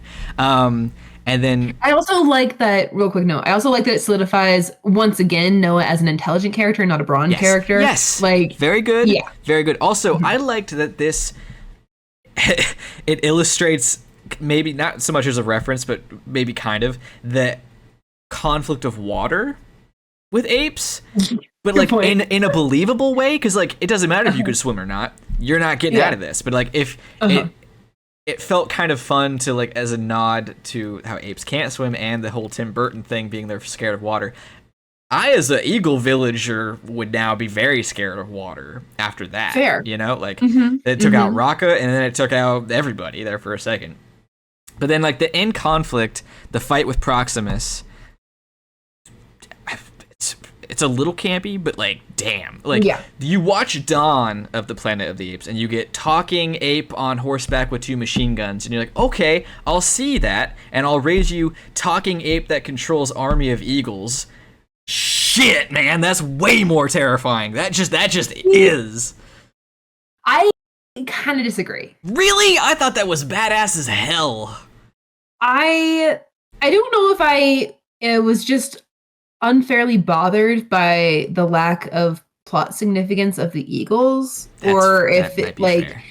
And then I also like that, real quick note, I also like that it solidifies, once again, Noah as an intelligent character, not a brawn character. Yes. Like, very good. Yeah. Very good. Also, I liked that this, it illustrates, maybe not so much as a reference, but maybe kind of, the conflict of water with apes. But like in a believable way, because like it doesn't matter if you could swim or not. You're not getting out of this. But like if it felt kind of fun to like as a nod to how apes can't swim and the whole Tim Burton thing being they're scared of water. I as an eagle villager would now be very scared of water after that. Fair. You know, like it took out Rocka and then it took out everybody there for a second. But then like the end conflict, the fight with Proximus, it's a little campy, but like, damn. Like, you watch Dawn of the Planet of the Apes, and you get talking ape on horseback with 2 machine guns, and you're like, okay, I'll see that, and I'll raise you talking ape that controls army of eagles. Shit, man, that's way more terrifying. That just is. I kind of disagree. Really? I thought that was badass as hell. I don't know if it was just unfairly bothered by the lack of plot significance of the Eagles, or if it like fair.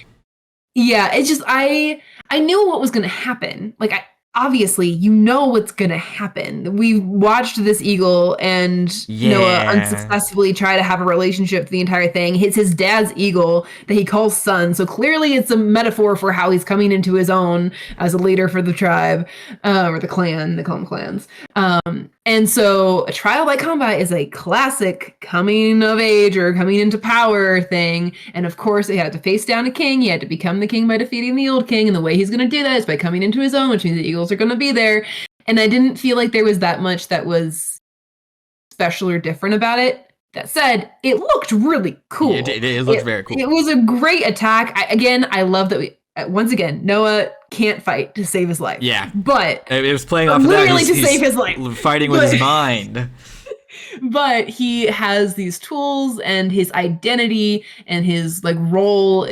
Yeah, it's just I knew what was going to happen. Like obviously you know what's going to happen. We watched this eagle and Noah unsuccessfully try to have a relationship the entire thing. It's his dad's eagle that he calls son. So clearly it's a metaphor for how he's coming into his own as a leader for the tribe, or the clan. They call them clans. And so a trial by combat is a classic coming of age or coming into power thing. And of course, he had to face down a king. He had to become the king by defeating the old king. And the way he's going to do that is by coming into his own, which means the eagles are going to be there. And I didn't feel like there was that much that was special or different about it. That said, it looked really cool. It looked very cool. It was a great attack. I love that once again, Noah can't fight to save his life. Yeah. But it was playing off of that. Literally to save his life. Fighting with his mind. But he has these tools, and his identity and his like role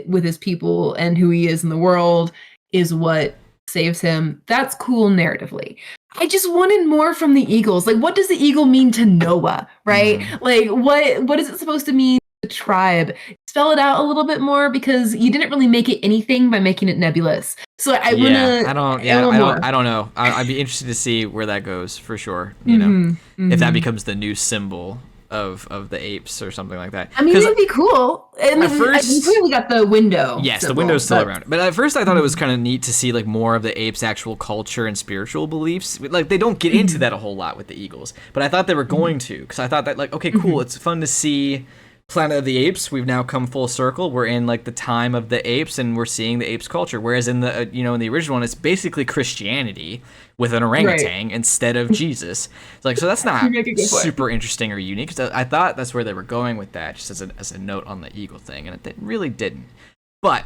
with his people and who he is in the world is what saves him. That's cool narratively. I just wanted more from the Eagles. Like, what does the eagle mean to Noah, right? Like, what is it supposed to mean to the tribe? Spell it out a little bit more, because you didn't really make it anything by making it nebulous. So I don't know. I'd be interested to see where that goes for sure. You know, if that becomes the new symbol of the apes or something like that. I mean, it'd be cool. And at first, we clearly got the window. Yes, symbol, the window's still around. But at first, I thought it was kind of neat to see like more of the apes' actual culture and spiritual beliefs. Like they don't get into that a whole lot with the Eagles, but I thought they were going to, because I thought that like, okay, cool, it's fun to see Planet of the Apes. We've now come full circle. We're in like the time of the apes, and we're seeing the apes culture. Whereas in the in the original one, it's basically Christianity with an orangutan instead of Jesus. It's like, so that's not super interesting or unique. I thought that's where they were going with that, just as a note on the eagle thing, and it really didn't. But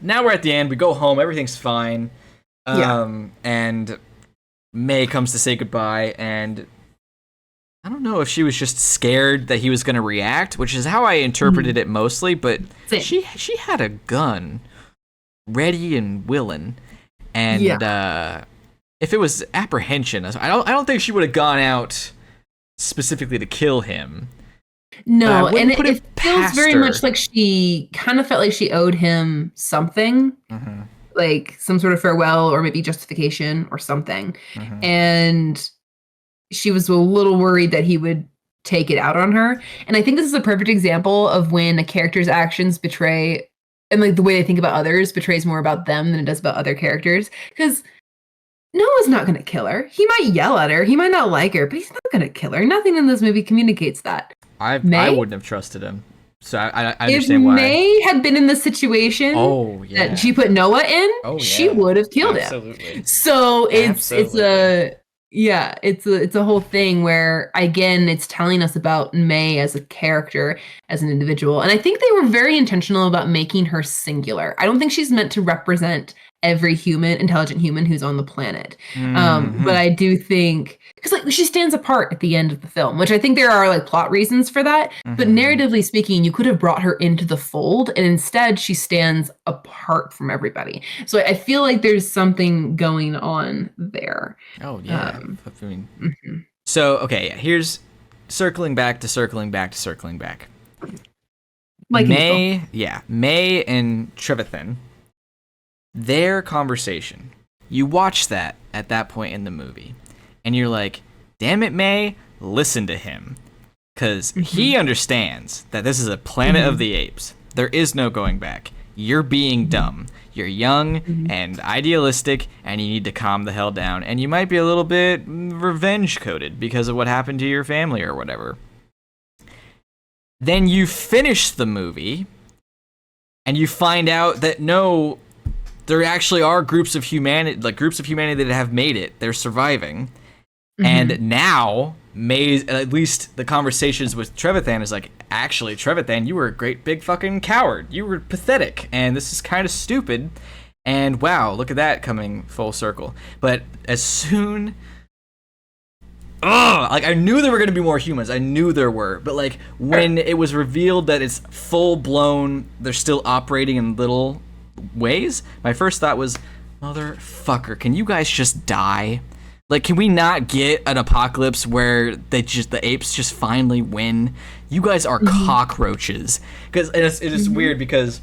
now we're at the end. We go home. Everything's fine. And May comes to say goodbye, and I don't know if she was just scared that he was going to react, which is how I interpreted it mostly, but she had a gun ready and willing, and if it was apprehension, I don't think she would have gone out specifically to kill him. No, and it feels very much like she kind of felt like she owed him something, like some sort of farewell or maybe justification or something, and she was a little worried that he would take it out on her. And I think this is a perfect example of when a character's actions betray, and like the way they think about others betrays more about them than it does about other characters. Because Noah's not going to kill her. He might yell at her. He might not like her, but he's not going to kill her. Nothing in this movie communicates that. I wouldn't have trusted him. So I understand why. If May had been in the situation that she put Noah in, she would have killed him. So it's a whole thing where, again, it's telling us about May as a character, as an individual. And I think they were very intentional about making her singular. I don't think she's meant to represent every intelligent human who's on the planet. But I do think, because like she stands apart at the end of the film, which I think there are like plot reasons for that. But narratively speaking, you could have brought her into the fold, and instead she stands apart from everybody. So I feel like there's something going on there. Oh yeah. I mean, so okay, here's circling back. Like May and Trevathan, their conversation. You watch that at that point in the movie, and you're like, damn it, May, listen to him. Because he understands that this is a planet of the apes. There is no going back. You're being dumb. You're young and idealistic, and you need to calm the hell down. And you might be a little bit revenge-coded because of what happened to your family or whatever. Then you finish the movie, and you find out that no, there actually are groups of humanity that have made it. They're surviving. And now, May's, at least the conversations with Trevathan is like, actually, Trevathan, you were a great big fucking coward. You were pathetic, and this is kind of stupid. And wow, look at that coming full circle. But as soon... like, I knew there were going to be more humans. I knew there were. But, like, when it was revealed that it's full-blown, they're still operating in little ways, my first thought was, motherfucker, can you guys just die? Like, can we not get an apocalypse where the apes just finally win? You guys are cockroaches. Because it is weird because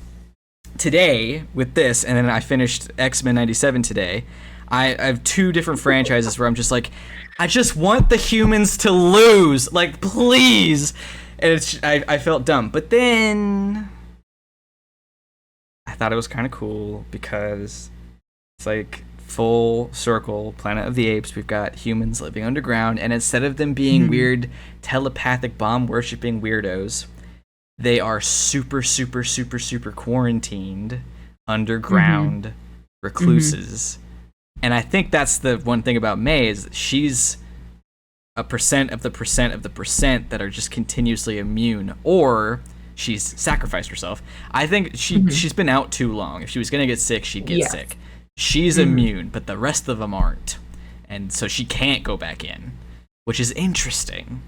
today, with this, and then I finished X-Men 97 today, I have two different franchises where I'm just like, I just want the humans to lose. Like, please. And I felt dumb. But then I thought it was kind of cool because it's like full circle, Planet of the Apes. We've got humans living underground, and instead of them being weird telepathic bomb worshipping weirdos, they are super quarantined underground recluses. And I think that's the one thing about May is that she's a percent of the percent that are just continuously immune, or she's sacrificed herself. I think she's been out too long. If she was gonna get sick, she'd get sick. She's immune, but the rest of them aren't. And so she can't go back in, which is interesting.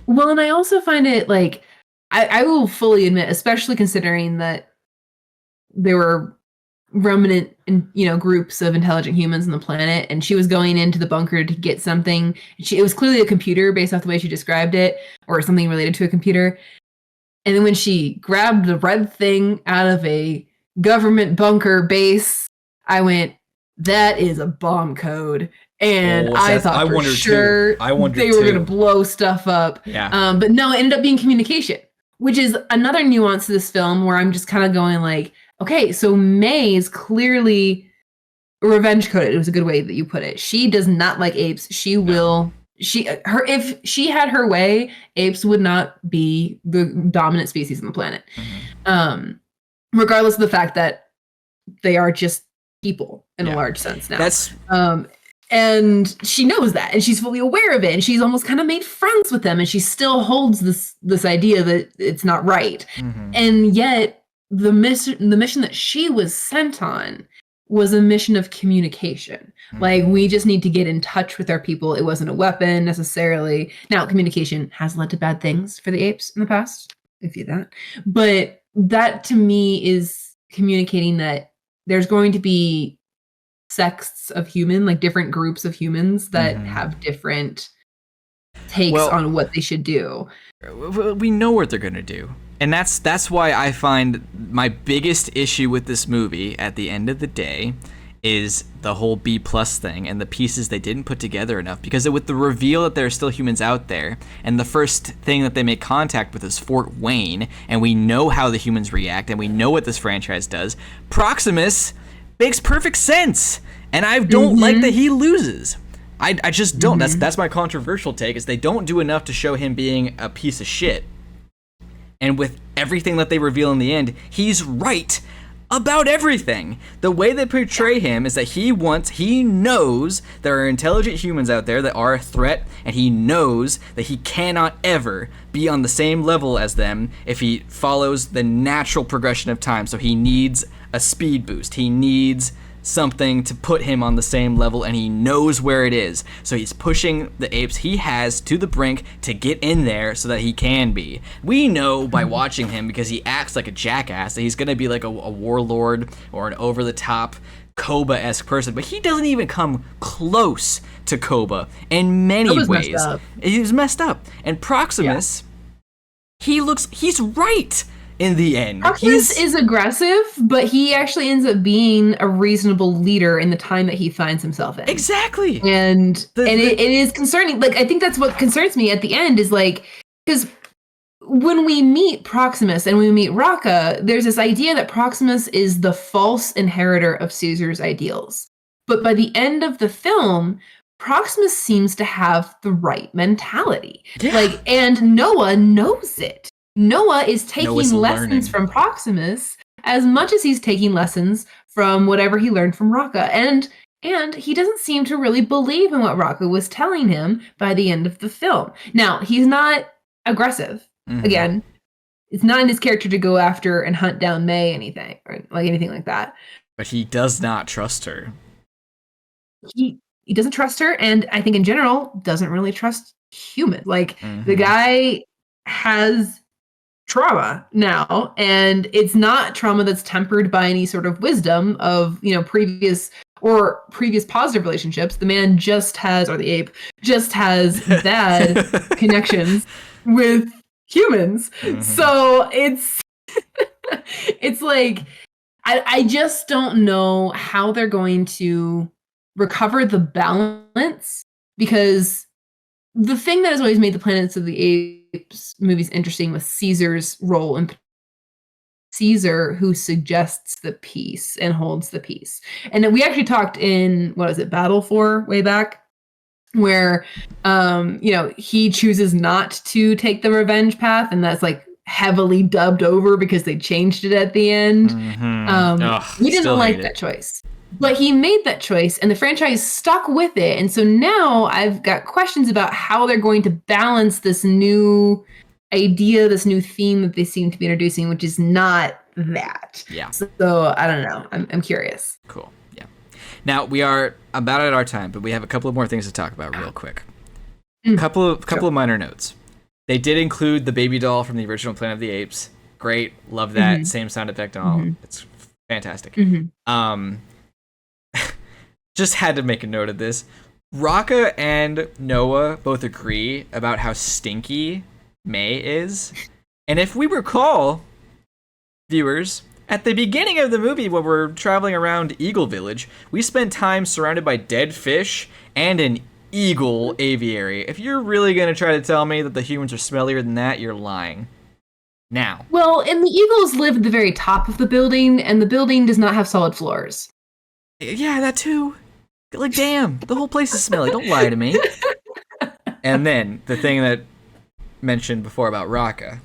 Well, and I also find it like, I will fully admit, especially considering that there were remnant, groups of intelligent humans on the planet, and she was going into the bunker to get something. It was clearly a computer based off the way she described it, or something related to a computer. And then when she grabbed the red thing out of a government bunker base, I went, that is a bomb code. And I thought for sure they were going to blow stuff up. Yeah. But no, it ended up being communication, which is another nuance to this film where I'm just kind of going like, okay, so May is clearly revenge coded. It was a good way that you put it. She does not like apes. She will... If she had her way, apes would not be the dominant species on the planet. Regardless of the fact that they are just people in a large sense now. And she knows that, and she's fully aware of it, and she's almost kind of made friends with them, and she still holds this idea that it's not right. And yet the mission that she was sent on was a mission of communication. Like, we just need to get in touch with our people. It wasn't a weapon necessarily. Now, communication has led to bad things for the apes in the past, if you that. But that to me is communicating that there's going to be sects of human, like different groups of humans that have different takes on what they should do. We know what they're going to do. And that's why I find my biggest issue with this movie at the end of the day is the whole B+ thing and the pieces they didn't put together enough, because with the reveal that there are still humans out there, and the first thing that they make contact with is Fort Wayne, and we know how the humans react, and we know what this franchise does, Proximus makes perfect sense, and I don't like that he loses. I just don't. That's my controversial take, is they don't do enough to show him being a piece of shit. And with everything that they reveal in the end, he's right about everything. The way they portray him is that he knows there are intelligent humans out there that are a threat, and he knows that he cannot ever be on the same level as them if he follows the natural progression of time. So he needs a speed boost. He needs something to put him on the same level, and he knows where it is. So he's pushing the apes he has to the brink to get in there so that he can be. We know by watching him, because he acts like a jackass, that he's going to be like a warlord or an over-the-top Koba-esque person, but he doesn't even come close to Koba in many ways. He's messed up. And Proximus, he's right. In the end, Proximus is aggressive, but he actually ends up being a reasonable leader in the time that he finds himself in. Exactly. And it is concerning. Like, I think that's what concerns me at the end is like, because when we meet Proximus and we meet Raka, there's this idea that Proximus is the false inheritor of Caesar's ideals. But by the end of the film, Proximus seems to have the right mentality. Yeah. And Noah knows it. Noah is taking lessons from Proximus as much as he's taking lessons from whatever he learned from Raka. And he doesn't seem to really believe in what Raka was telling him by the end of the film. Now, he's not aggressive. Mm-hmm. Again, it's not in his character to go after and hunt down May anything like that. But he does not trust her. He doesn't trust her, and I think in general doesn't really trust humans. The guy has trauma now, and it's not trauma that's tempered by any sort of wisdom of previous positive relationships. The man the ape just has bad connections with humans. Mm-hmm. So it's like I just don't know how they're going to recover the balance, because the thing that has always made the Planets of the Apes movies interesting was Caesar's role, and Caesar who suggests the peace and holds the peace. And then we actually talked in Battle for way back, where he chooses not to take the revenge path, and that's like heavily dubbed over because they changed it at the end. Mm-hmm. We didn't like that choice. But he made that choice, and the franchise stuck with it. And so now I've got questions about how they're going to balance this new idea, this new theme that they seem to be introducing, which is not that. Yeah. So I don't know. I'm curious. Cool. Yeah. Now we are about at our time, but we have a couple of more things to talk about real quick. Couple of minor notes. They did include the baby doll from the original Planet of the Apes. Great. Love that. Mm-hmm. Same sound effect and all. Mm-hmm. It's fantastic. Mm-hmm. Just had to make a note of this. Raka and Noah both agree about how stinky May is. And if we recall, viewers, at the beginning of the movie when we're traveling around Eagle Village, we spent time surrounded by dead fish and an eagle aviary. If you're really going to try to tell me that the humans are smellier than that, you're lying. Now. Well, and the eagles live at the very top of the building, and the building does not have solid floors. Yeah, that too. Like, damn, the whole place is smelly. Don't lie to me. And then, the thing that mentioned before about Raka.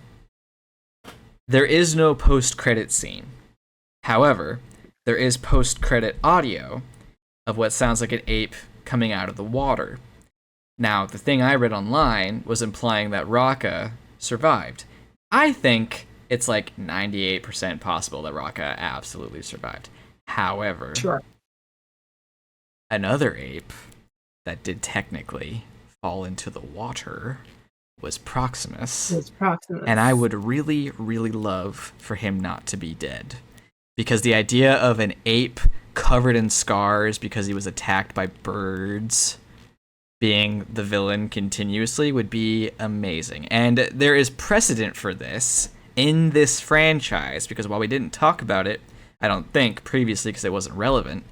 There is no post-credit scene. However, there is post-credit audio of what sounds like an ape coming out of the water. Now, the thing I read online was implying that Raka survived. I think it's like 98% possible that Raka absolutely survived. However, another ape that did technically fall into the water was Proximus. And I would really, really love for him not to be dead. Because the idea of an ape covered in scars because he was attacked by birds being the villain continuously would be amazing. And there is precedent for this in this franchise, because while we didn't talk about it, I don't think, previously because it wasn't relevant,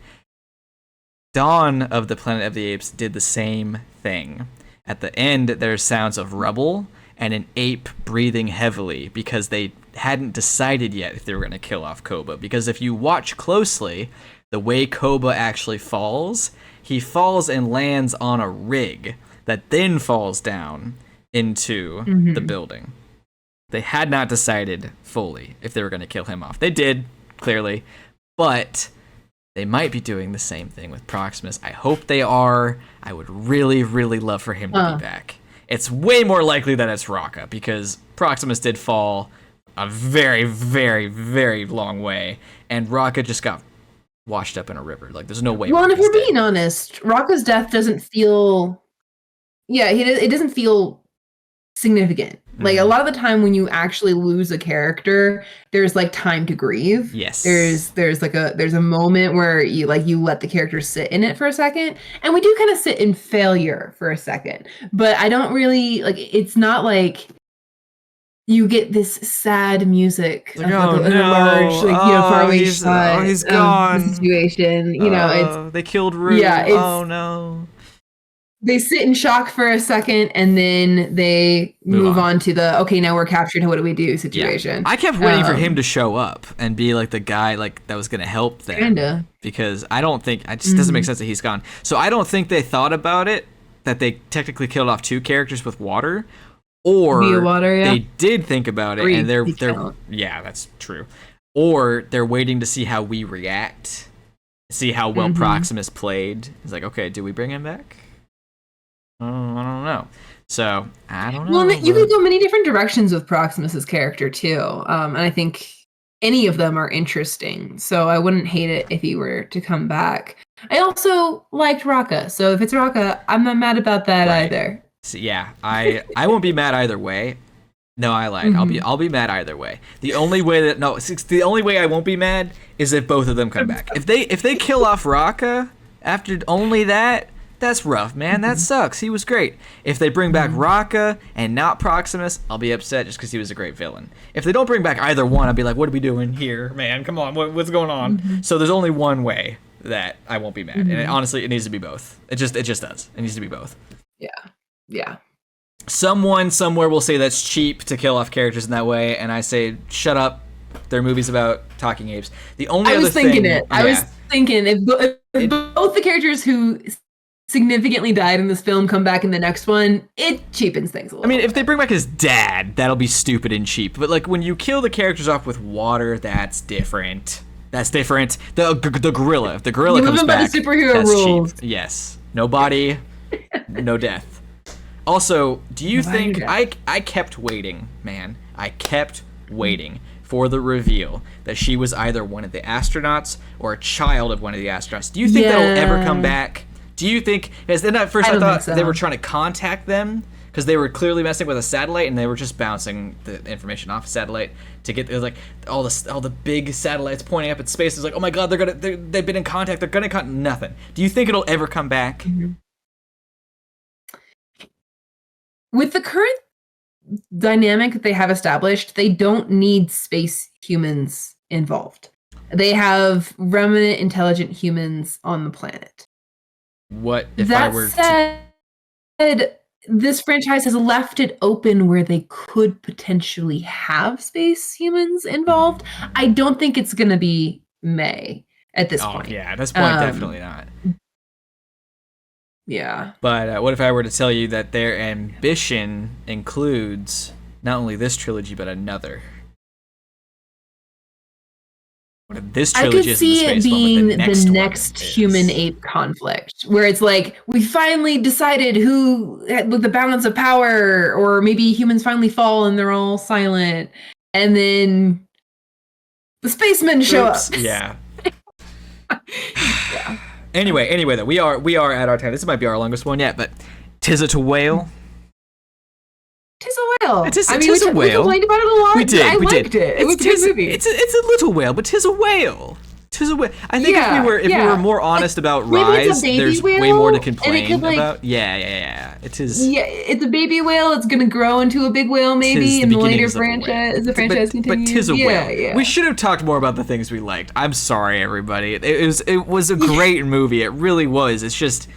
Dawn of the Planet of the Apes did the same thing. At the end, there's sounds of rubble and an ape breathing heavily because they hadn't decided yet if they were going to kill off Koba. Because if you watch closely, the way Koba actually falls, he falls and lands on a rig that then falls down into the building. They had not decided fully if they were going to kill him off. They did, clearly, but they might be doing the same thing with Proximus. I hope they are. I would really, really love for him to be back. It's way more likely that it's Raka, because Proximus did fall a very, very, very long way, and Raka just got washed up in a river. Like, there's no way. Well, and if Rocka's we're dead. being honest, Rocka's death doesn't feel. Yeah, it doesn't feel significant. Like a lot of the time when you actually lose a character, there's like time to grieve. Yes. There's a moment where you let the character sit in it for a second. And we do kind of sit in failure for a second. But I don't really it's not like you get this sad music like, in a large, faraway shot. He's gone. The situation, it's they killed Rue. Yeah, oh no. They sit in shock for a second, and then they move on to the okay, now we're captured. What do we do? Situation. Yeah. I kept waiting for him to show up and be like the guy that was gonna help them. Kinda. Because I don't think it just doesn't make sense that he's gone. So I don't think they thought about it that they technically killed off 2 characters with water, or they did think about it and they're that's true. Or they're waiting to see how we react, see how well Proximus played. It's like, okay, do we bring him back? I don't know. So I don't know. Well, you could go many different directions with Proximus's character too, and I think any of them are interesting. So I wouldn't hate it if he were to come back. I also liked Rocka, so if it's Rocka, I'm not mad about that either. So, yeah, I won't be mad either way. No, I lied. I'll be mad either way. The only way I won't be mad is if both of them come back. If they kill off Rocka after only that. That's rough, man. That sucks. He was great. If they bring back Rocka and not Proximus, I'll be upset just because he was a great villain. If they don't bring back either one, I'll be like, what are we doing here, man? Come on, what's going on? So there's only one way that I won't be mad. And honestly, it needs to be both. It just does. It needs to be both. Yeah. Someone somewhere will say that's cheap to kill off characters in that way, and I say, shut up. They're movies about talking apes. The only I other was thinking thing, it. I was thinking if both the characters who significantly died in this film come back in the next one, it cheapens things a little. I mean, if they bring back his dad, that'll be stupid and cheap. But like when you kill the characters off with water, that's different. The gorilla. If the gorilla comes back, the superhero that's rules. cheap. Yes. No body, no death. Also, do you think I kept waiting, man? I kept waiting for the reveal that she was either one of the astronauts or a child of one of the astronauts. Do you think that'll ever come back? Do you think? Because then at first I thought they were trying to contact them because they were clearly messing with a satellite and they were just bouncing the information off a satellite to get like all the big satellites pointing up at space. It's like, oh my god, they've been in contact. They're gonna cut nothing. Do you think it'll ever come back? With the current dynamic that they have established, they don't need space humans involved. They have remnant intelligent humans on the planet. What if that I were said, this franchise has left it open where they could potentially have space humans involved. I don't think it's going to be May at this point. Yeah, at this point, definitely not. Yeah. But what if I were to tell you that their ambition includes not only this trilogy, but another? This trilogy I could see it being the next human-ape conflict, where it's like, we finally decided who with the balance of power, or maybe humans finally fall and they're all silent, and then the spacemen show up. Yeah. Yeah. Anyway, though, we are at our time. This might be our longest one yet, but 'tis a whale. Tis a whale. Tis a whale. We complained about it a lot. I liked it. It was a good movie. It's a little whale, but 'tis a whale. 'Tis a whale. I think if we were more honest about Rise, there's way more to complain about. Yeah. It is. Yeah, it's a baby whale. It's gonna grow into a big whale, maybe in the later franchise. As the franchise continues. But 'tis a whale. Yeah. We should have talked more about the things we liked. I'm sorry, everybody. It was a great movie. It really was. It's just.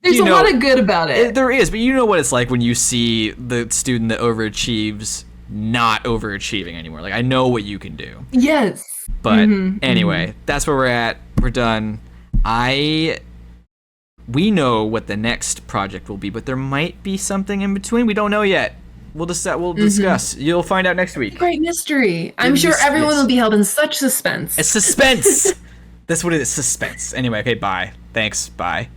There's a lot of good about it. There is, but you know what it's like when you see the student that overachieves not overachieving anymore. Like, I know what you can do. Yes. But anyway, that's where we're at. We're done. We know what the next project will be, but there might be something in between. We don't know yet. We'll discuss. You'll find out next week. Great mystery. I'm sure everyone will be held in such suspense. It's suspense. That's what it is. Suspense. Anyway, okay, bye. Thanks. Bye.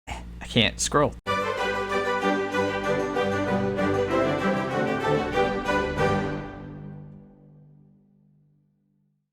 I can't scroll.